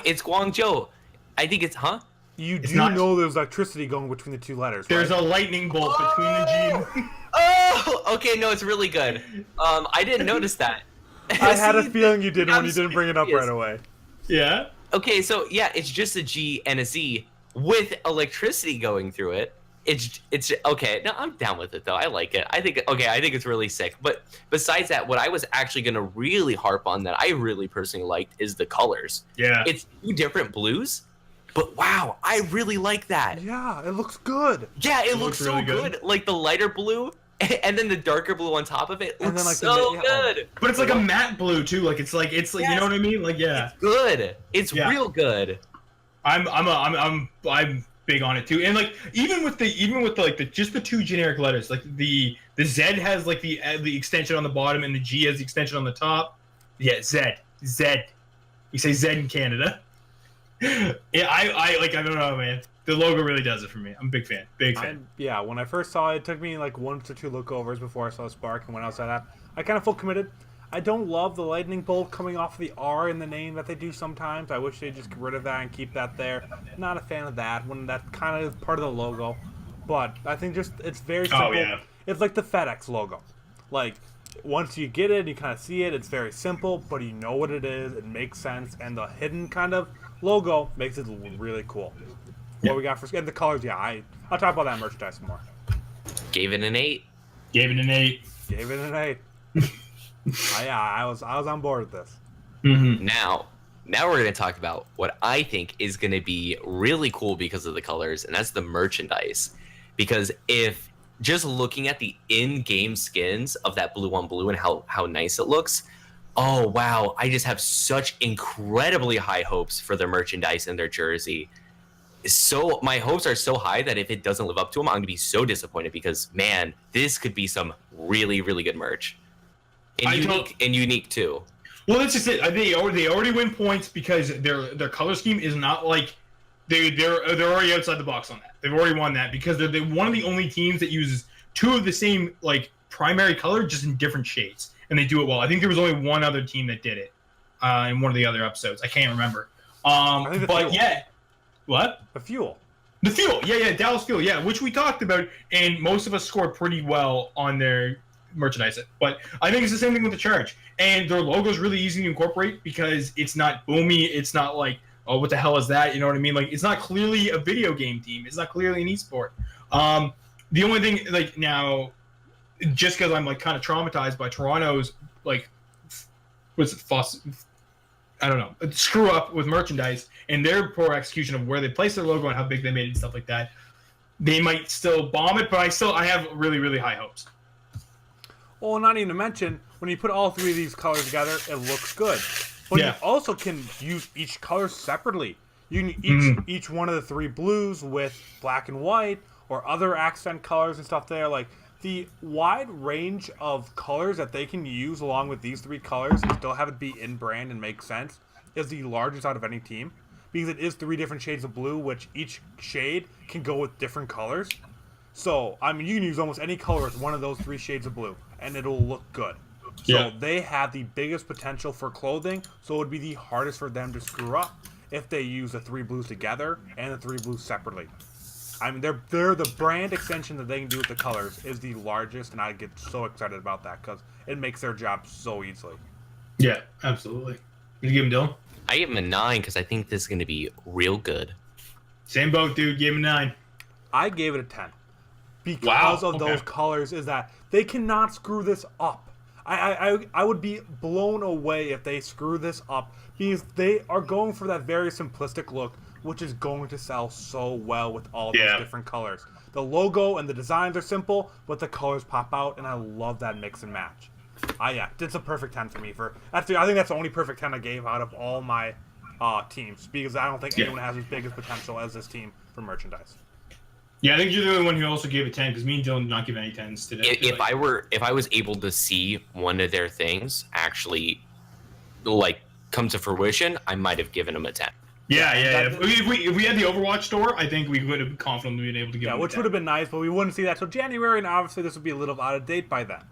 It's Guangzhou. I think it's You do know there's electricity going between the two letters, right? There's a lightning bolt between the G and... Oh! Okay, no, it's really good. I didn't notice that. I had a feeling you did when you didn't bring it up right away. Yeah? Okay, so, yeah, it's just a G and a Z with electricity going through it. It's okay. No, I'm down with it, though. I like it. I think it's really sick. But besides that, what I was actually going to really harp on that I really personally liked is the colors. Yeah. It's 2 different blues. But wow, I really like that. Yeah, it looks good. Yeah, it looks so really good. Like the lighter blue and then the darker blue on top of it looks then, like, so good. But it's like a matte blue too. Like it's like Yes. You know what I mean? Like yeah. It's good. It's real good. I'm big on it too. And like even with just the 2 generic letters, like the Z has like the extension on the bottom and the G has the extension on the top. Yeah, Z. We say Z in Canada. Yeah, I don't know, man. The logo really does it for me. I'm a big fan. Yeah, when I first saw it, it took me like 1 to 2 lookovers before I saw Spark, and when I saw that, I kind of full committed. I don't love the lightning bolt coming off of the R in the name that they do sometimes. I wish they'd just get rid of that and keep that there. Not a fan of that when that's kind of part of the logo. But I think just it's very simple. Oh, yeah. It's like the FedEx logo. Like, once you get it, you kind of see it, it's very simple, but you know what it is, it makes sense, and the hidden kind of logo makes it really cool. What we got for and the colors, yeah, I'll talk about that merchandise more. Gave it an 8. Gave it an 8. Gave it an 8. I was on board with this. Mm-hmm. Now we're going to talk about what I think is going to be really cool because of the colors, and that's the merchandise. Because if just looking at the in-game skins of that blue on blue and how nice it looks, oh wow, I just have such incredibly high hopes for their merchandise and their jersey. So my hopes are so high that if it doesn't live up to them, I'm going to be so disappointed because man, this could be some really, really good merch. And unique too. Well, that's just it. They already win points because their color scheme is not like they're already outside the box on that. They've already won that because they're one of the only teams that uses two of the same like primary color just in different shades, and they do it well. I think there was only one other team that did it in one of the other episodes. I can't remember. But Fuel. Yeah, what? The Fuel. The Fuel, yeah, Dallas Fuel, yeah, which we talked about, and most of us scored pretty well on their merchandise. But I think it's the same thing with the Charge, and their logo is really easy to incorporate because it's not boomy. It's not like, oh, what the hell is that? You know what I mean? Like, it's not clearly a video game team. It's not clearly an esport. The only thing, like, now, just because I'm like kind of traumatized by Toronto's like, I don't know, screw up with merchandise and their poor execution of where they place their logo and how big they made it and stuff like that, they might still bomb it, but I have really, really high hopes. Well, not even to mention, when you put all three of these colors together, it looks good. But you also can use each color separately. You can each one of the three blues with black and white or other accent colors and stuff there. Like, the wide range of colors that they can use along with these three colors and still have it be in brand and make sense is the largest out of any team. Because it is three different shades of blue, which each shade can go with different colors. So, I mean, you can use almost any color with one of those three shades of blue, and it'll look good. So they have the biggest potential for clothing, so it would be the hardest for them to screw up if they use the three blues together and the three blues separately. I mean, they're the brand extension that they can do with the colors is the largest, and I get so excited about that because it makes their job so easily. Yeah, absolutely. You give him Dylan? I give him a 9 because I think this is going to be real good. Same boat, dude. Give him a 9. I gave it a 10 because of those colors. Is that they cannot screw this up. I would be blown away if they screw this up because they are going for that very simplistic look, which is going to sell so well with all those different colors. The logo and the designs are simple, but the colors pop out, and I love that mix and match. It's a perfect 10 for me. I think that's the only perfect 10 I gave out of all my teams because I don't think anyone has as big as potential as this team for merchandise. Yeah, I think you're the only one who also gave it 10 because me and Dylan did not give any 10s today. If I was able to see one of their things actually like come to fruition, I might have given them a 10. Yeah. If we had the Overwatch store, I think we would have confidently been able to give them which would have been nice, but we wouldn't see that till January, and obviously this would be a little out of date by then.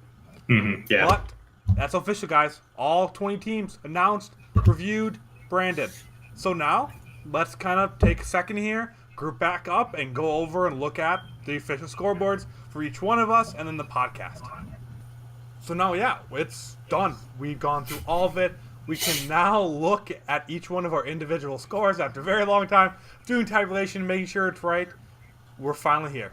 Yeah. But that's official, guys. All 20 teams announced, reviewed, branded. So now, let's kind of take a second here, group back up, and go over and look at the official scoreboards for each one of us, and then the podcast. So now, it's done. We've gone through all of it. We can now look at each one of our individual scores after a very long time, doing tabulation, making sure it's right. We're finally here.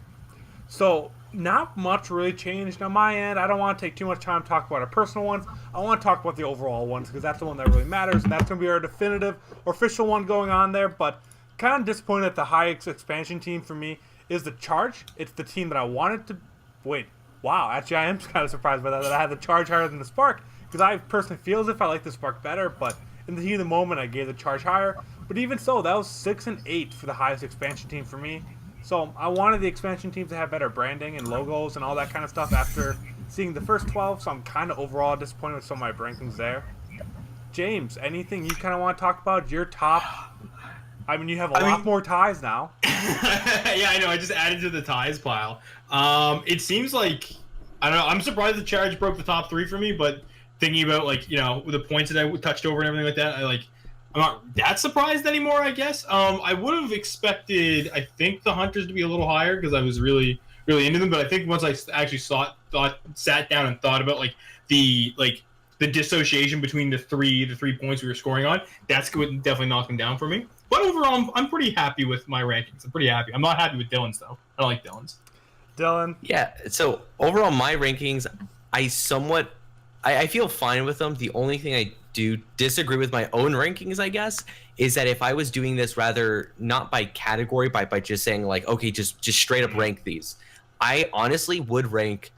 So, not much really changed on my end. I don't want to take too much time to talk about our personal ones. I want to talk about the overall ones because that's the one that really matters, and that's going to be our definitive or official one going on there. But kind of disappointed that the highest expansion team for me is the Charge. It's the team that I wanted to... Wait, wow, actually I am kind of surprised by that I had the Charge higher than the Spark because I personally feel as if I like the Spark better, but in the heat of the moment I gave the Charge higher. But even so, that was 6 and 8 for the highest expansion team for me. So I wanted the expansion teams to have better branding and logos and all that kind of stuff after seeing the first 12, so I'm kind of overall disappointed with some of my rankings there. James, anything you kind of want to talk about? Your top... I mean, you have a lot more ties now. Yeah, I know. I just added to the ties pile. It seems like... I don't know. I'm surprised the Charge broke the top 3 for me, but thinking about, like, you know, the points that I touched over and everything like that, I'm not that surprised anymore, I guess. I would have expected, I think, the Hunters to be a little higher because I was really, really into them. But I think once I actually sat down and thought about the dissociation between the three points we were scoring on, that's what definitely knocked them down for me. But overall, I'm pretty happy with my rankings. I'm pretty happy. I'm not happy with Dylan's though. I don't like Dylan's. Dylan? Yeah. So overall, my rankings, I feel fine with them. The only thing I do disagree with my own rankings, I guess, is that if I was doing this rather not by category, by just saying like, okay, just straight up rank these, I honestly would rank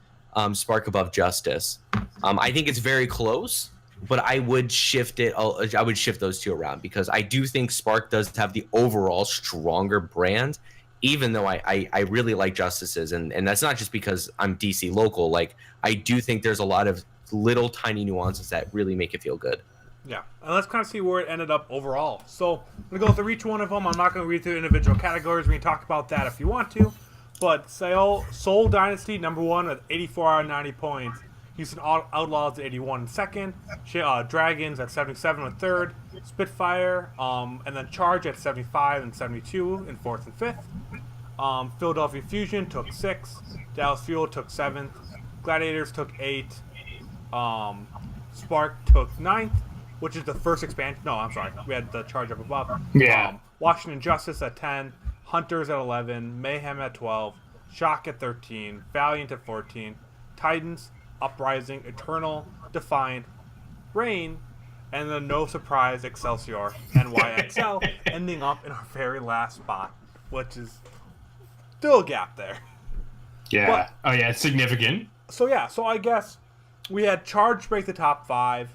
Spark above Justice. I think it's very close, but I would shift it. I would shift those two around because I do think Spark does have the overall stronger brand, even though I really like Justice's, and that's not just because I'm DC local. Like I do think there's a lot of little tiny nuances that really make it feel good. Yeah, and let's kind of see where it ended up overall. So I'm going to go through each one of them. I'm not going to read through individual categories. We can talk about that if you want to. But Soul Dynasty, number 1 with 84 out of 90 points. Houston Outlaws at 81 in second. Dragons at 77 in third. Spitfire, and then Charge at 75 and 72 in fourth and fifth. Philadelphia Fusion took 6th. Dallas Fuel took 7th. Gladiators took 8th. Spark took 9th, which is the first expansion. No, I'm sorry. We had the Charge up above. Yeah. Washington Justice at 10. Hunters at 11. Mayhem at 12. Shock at 13. Valiant at 14. Titans, Uprising, Eternal, Defiant, Reign, and then no surprise, Excelsior, NYXL, ending up in our very last spot, which is still a gap there. Yeah. But, it's significant. So I guess we had Charge break the top 5.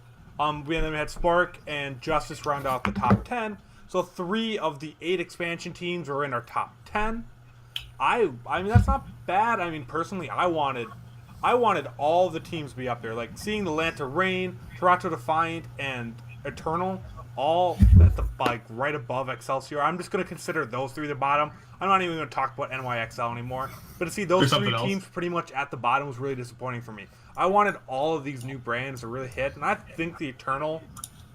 We had Spark and Justice round out the top 10. So 3 of the 8 expansion teams were in our top 10. I mean that's not bad. I mean personally, I wanted all the teams to be up there. Like seeing Atlanta Reign, Toronto Defiant, and Eternal all at the right above Excelsior. I'm just gonna consider those 3 the bottom. I'm not even gonna talk about NYXL anymore. But to see those 3 teams pretty much at the bottom was really disappointing for me. I wanted all of these new brands to really hit, and I think the Eternal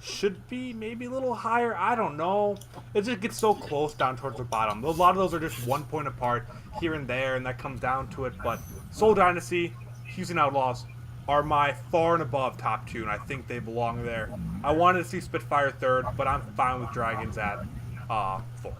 should be maybe a little higher. I don't know. It just gets so close down towards the bottom. A lot of those are just 1 point apart here and there, and that comes down to it. But Soul Dynasty, Houston Outlaws are my far and above top 2, and I think they belong there. I wanted to see Spitfire 3rd, but I'm fine with Dragons at 4th.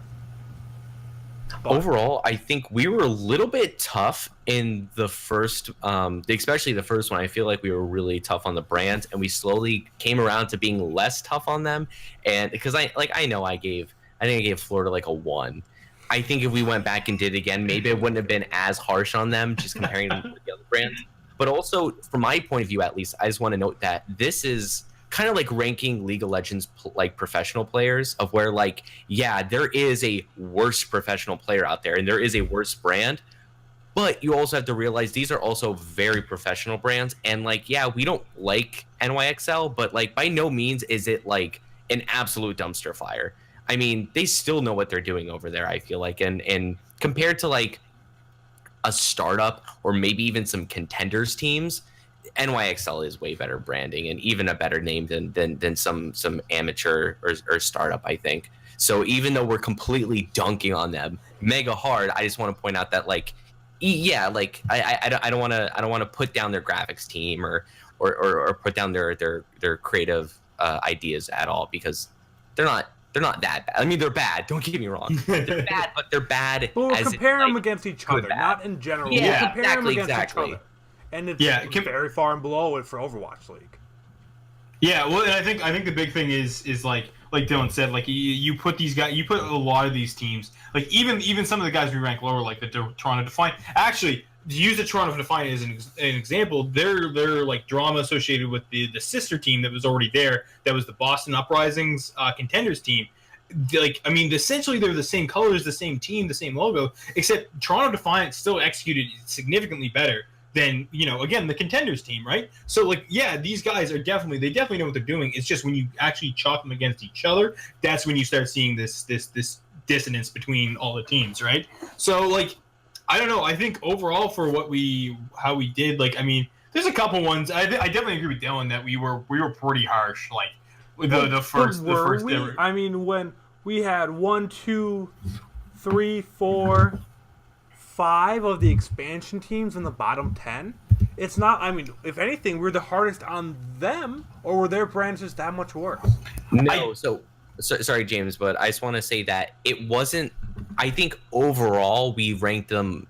Overall, I think we were a little bit tough in the first, especially the first one. I feel like we were really tough on the brands, and we slowly came around to being less tough on them. And because I think I gave Florida like a 1. I think if we went back and did it again, maybe it wouldn't have been as harsh on them, just comparing them to the other brands. But also, from my point of view, at least, I just want to note that this is kind of like ranking League of Legends like professional players, of where like, yeah, there is a worse professional player out there and there is a worse brand, but you also have to realize these are also very professional brands. And like, yeah, we don't like NYXL, but like by no means is it like an absolute dumpster fire. I mean, they still know what they're doing over there, I feel like, and compared to like a startup or maybe even some contenders teams, NYXL is way better branding and even a better name than some amateur or startup, I think. So even though we're completely dunking on them mega hard, I just want to point out that like, yeah, like I don't want to put down their graphics team or put down their creative ideas at all, because they're not that bad. I mean, they're bad. Don't get me wrong. They're bad, but they're bad. But we'll compare them against each other, not in general. Yeah, we'll compare them against exactly. each other. And it's very far and below it for Overwatch League. Yeah, well, and I think the big thing is like Dylan said, like you put these guys, you put a lot of these teams, like even some of the guys we rank lower, like the Toronto Defiant. Actually, to use the Toronto Defiant as an example, they're like drama associated with the sister team that was already there. That was the Boston Uprising's contenders team. Like, I mean, essentially they're the same colors, the same team, the same logo, except Toronto Defiant still executed significantly better than, again, the contenders team, right? So, like, yeah, these guys they definitely know what they're doing. It's just when you actually chalk them against each other, that's when you start seeing this dissonance between all the teams, right? So, like, I don't know. I think overall for how we did, like, I mean, there's a couple ones. I definitely agree with Dylan that we were pretty harsh, like the first. I mean, when we had 1, 2, 3, 4, 5 of the expansion teams in the bottom 10, it's not. I mean, if anything, we're the hardest on them, or were their brands just that much worse? No, sorry, James, but I just want to say that it wasn't. I think overall we ranked them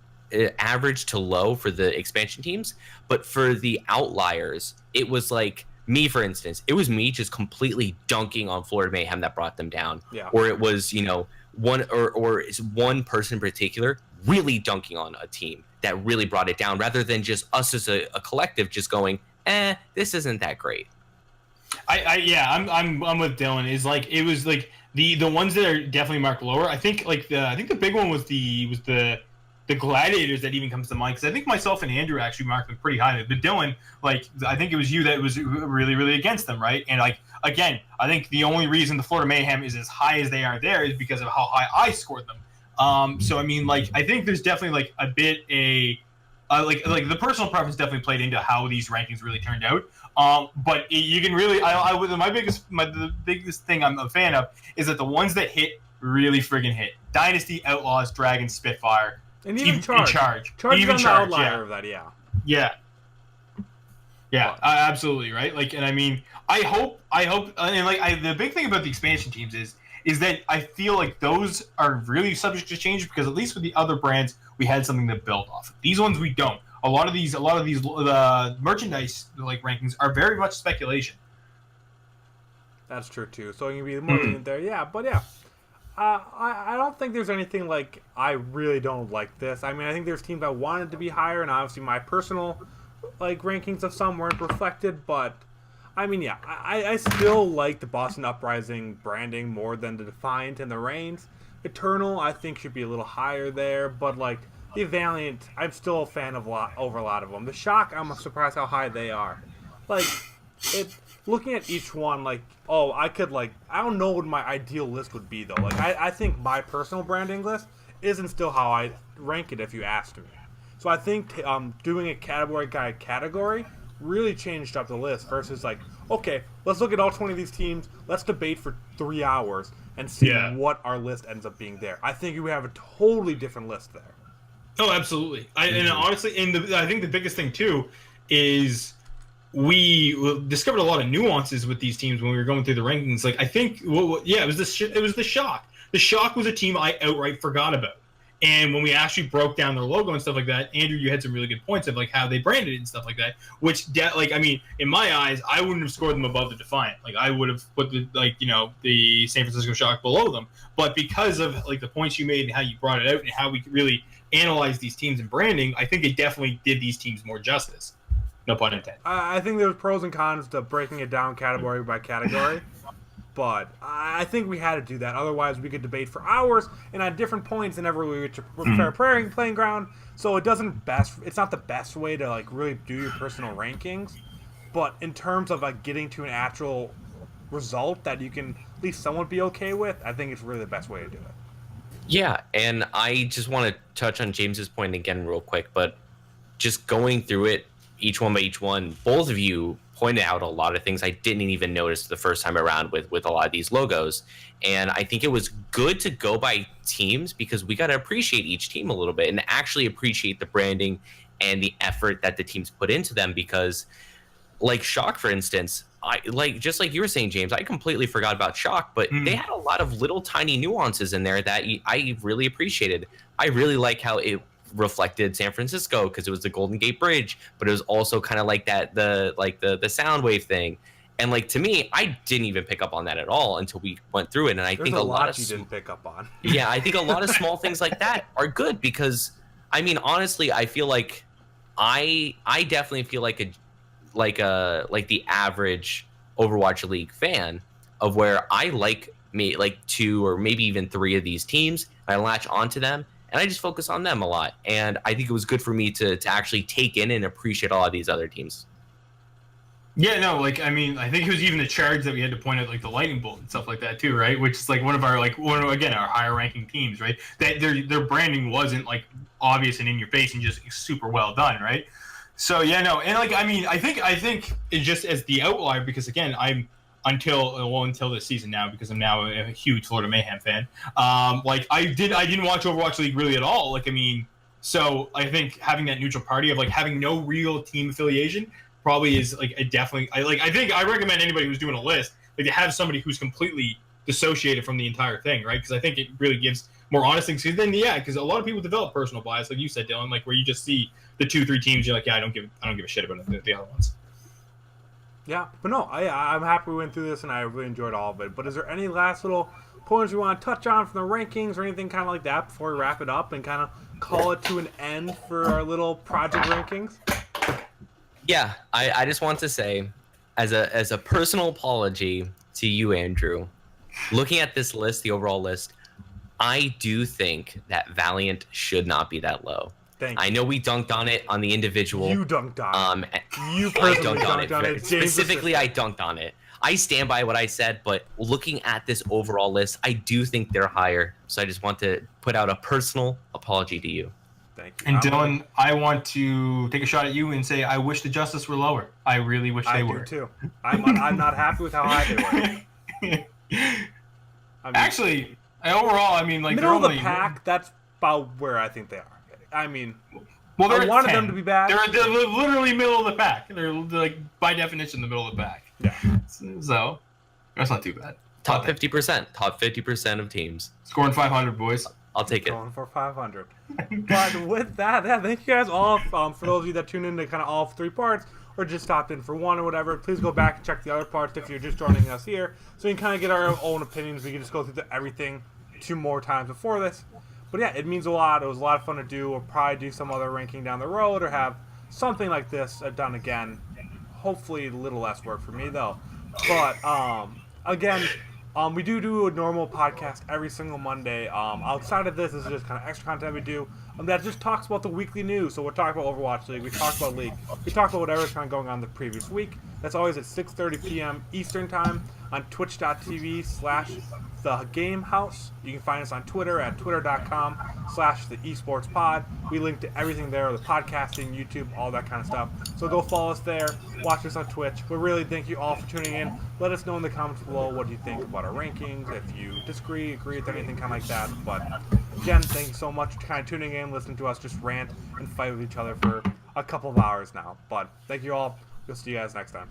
average to low for the expansion teams, but for the outliers, it was like me, for instance. It was me just completely dunking on Florida Mayhem that brought them down, Yeah. or it was one or is one person in particular really dunking on a team that really brought it down, rather than just us as a collective just going, this isn't that great. I'm with Dylan. Is like it was like the ones that are definitely marked lower. I think the big one was the Gladiators that even comes to mind, because I think myself and Andrew actually marked them pretty highly. But Dylan, like, I think it was you that was really, really against them, right? And like, again, I think the only reason the Florida Mayhem is as high as they are there is because of how high I scored them. So I mean, like, I think there's definitely like a bit like the personal preference definitely played into how these rankings really turned out. But you can really, the biggest thing I'm a fan of is that the ones that hit really friggin' hit. Dynasty, Outlaws, Dragons, Spitfire. And even Charge. Charge Even is the outlier of that, yeah. Yeah, absolutely, right? Like, and I mean, I hope, and like, the big thing about the expansion teams is that I feel like those are really subject to change, because at least with the other brands, we had something to build off. These ones we don't. A lot of these merchandise like rankings are very much speculation. That's true too. So you can be more lenient there, yeah. But yeah, I don't think there's anything like I really don't like this. I mean, I think there's teams that wanted to be higher, and obviously my personal like rankings of some weren't reflected. But I mean, yeah, I still like the Boston Uprising branding more than the Defiant and the Reigns. Eternal, I think, should be a little higher there, but like the Valiant, I'm still a fan of over a lot of them. The Shock, I'm surprised how high they are. Like, looking at each one, like, I don't know what my ideal list would be, though. Like, I think my personal branding list isn't still how I rank it if you asked me. So I think doing a category by category really changed up the list versus like, okay, let's look at all 20 of these teams, let's debate for 3 hours and see what our list ends up being there. I think you would have a totally different list there. Oh, absolutely. And honestly, I think the biggest thing too is we discovered a lot of nuances with these teams when we were going through the rankings. Like, I think, it was the Shock. The Shock was a team I outright forgot about. And when we actually broke down their logo and stuff like that, Andrew, you had some really good points of like how they branded it and stuff like that. Which, like, I mean, in my eyes, I wouldn't have scored them above the Defiant. Like, I would have put the San Francisco Shock below them. But because of like the points you made and how you brought it out and how we really analyzed these teams and branding, I think it definitely did these teams more justice. No pun intended. I think there's pros and cons to breaking it down category by category. But I think we had to do that. Otherwise, we could debate for hours and at different points whenever we reach a playing ground. So it's not the best way to like really do your personal rankings. But in terms of like getting to an actual result that you can at least somewhat be okay with, I think it's really the best way to do it. Yeah, and I just want to touch on James's point again real quick, but just going through it each one by each one, both of you pointed out a lot of things I didn't even notice the first time around with a lot of these logos. And I think it was good to go by teams because we got to appreciate each team a little bit and actually appreciate the branding and the effort that the teams put into them. Because like Shock, for instance, just like you were saying, James, I completely forgot about Shock, but they had a lot of little tiny nuances in there that I really appreciated. I really like how it reflected San Francisco because it was the Golden Gate Bridge, but it was also kind of like that the sound wave thing. And like to me, I didn't even pick up on that at all until we went through it. And I think a lot of you didn't pick up on. Yeah, I think a lot of small things like that are good because I mean honestly, I feel like I definitely feel like the average Overwatch League fan of where I like 2 or maybe even 3 of these teams. I latch onto them and I just focus on them a lot. And I think it was good for me to actually take in and appreciate a lot of these other teams. Yeah, no, like, I mean, I think it was even the Charge that we had to point out, like, the Lightning Bolt and stuff like that, too, right? Which is, like, one of our higher-ranking teams, right? That their branding wasn't, like, obvious and in your face and just super well done, right? So, yeah, no, and, like, I mean, I think it just as the outlier, because, again, I'm until this season now, because I'm now a huge Florida Mayhem fan. Like I didn't watch Overwatch League really at all. Like, I mean, so I think having that neutral party of like having no real team affiliation probably is like a definitely. I think I recommend anybody who's doing a list like to have somebody who's completely dissociated from the entire thing, right? Because I think it really gives more honest things. Because a lot of people develop personal bias, like you said, Dylan, like where you just see the 2-3 teams, you're like, yeah, I don't give a shit about the other ones. Yeah, but no, I'm happy we went through this and I really enjoyed all of it. But is there any last little points you want to touch on from the rankings or anything kind of like that before we wrap it up and kind of call it to an end for our little project rankings? Yeah, I just want to say, as a personal apology to you, Andrew, looking at this list, the overall list, I do think that Valiant should not be that low. Thank you. I know we dunked on it on the individual. You dunked on it. You I personally dunked on it. Specifically, I dunked on it. I stand by what I said, but looking at this overall list, I do think they're higher. So I just want to put out a personal apology to you. Thank you. And Dylan, I want to take a shot at you and say I wish the Justice were lower. I really wish they were. I do too. I'm not happy with how high they were. Actually, overall, I mean, like middle of the pack. That's about where I think they are. I mean, well, I wanted them to be bad. They're literally middle of the pack. They're like by definition the middle of the pack. Yeah. So that's not too bad. Top 50%. Top 50% of teams. Scoring 500, boys. I'll take it. Going for 500. But with that, thank you guys all. For those of you that tune in to kind of all 3 parts, or just stopped in for one or whatever, please go back and check the other parts if you're just joining us here, so you can kind of get our own opinions. We can just go through everything 2 more times before this. But yeah, it means a lot. It was a lot of fun to do. We'll probably do some other ranking down the road or have something like this done again. Hopefully a little less work for me though. But again, we do a normal podcast every single Monday. Outside of this is just kind of extra content we do that just talks about the weekly news. So we'll talk about Overwatch League, we talk about League, we talk about whatever's kind of going on the previous week. That's always at 6:30 p.m. Eastern Time on twitch.tv/thegamehouse. You can find us on Twitter at twitter.com/the-esports-pod. We link to everything there, the podcasting, YouTube, all that kind of stuff. So go follow us there, watch us on Twitch. We really thank you all for tuning in. Let us know in the comments below what you think about our rankings, if you disagree, agree with anything kind of like that. But again, thank you so much for kind of tuning in, listening to us just rant and fight with each other for a couple of hours now. But thank you all. We'll see you guys next time.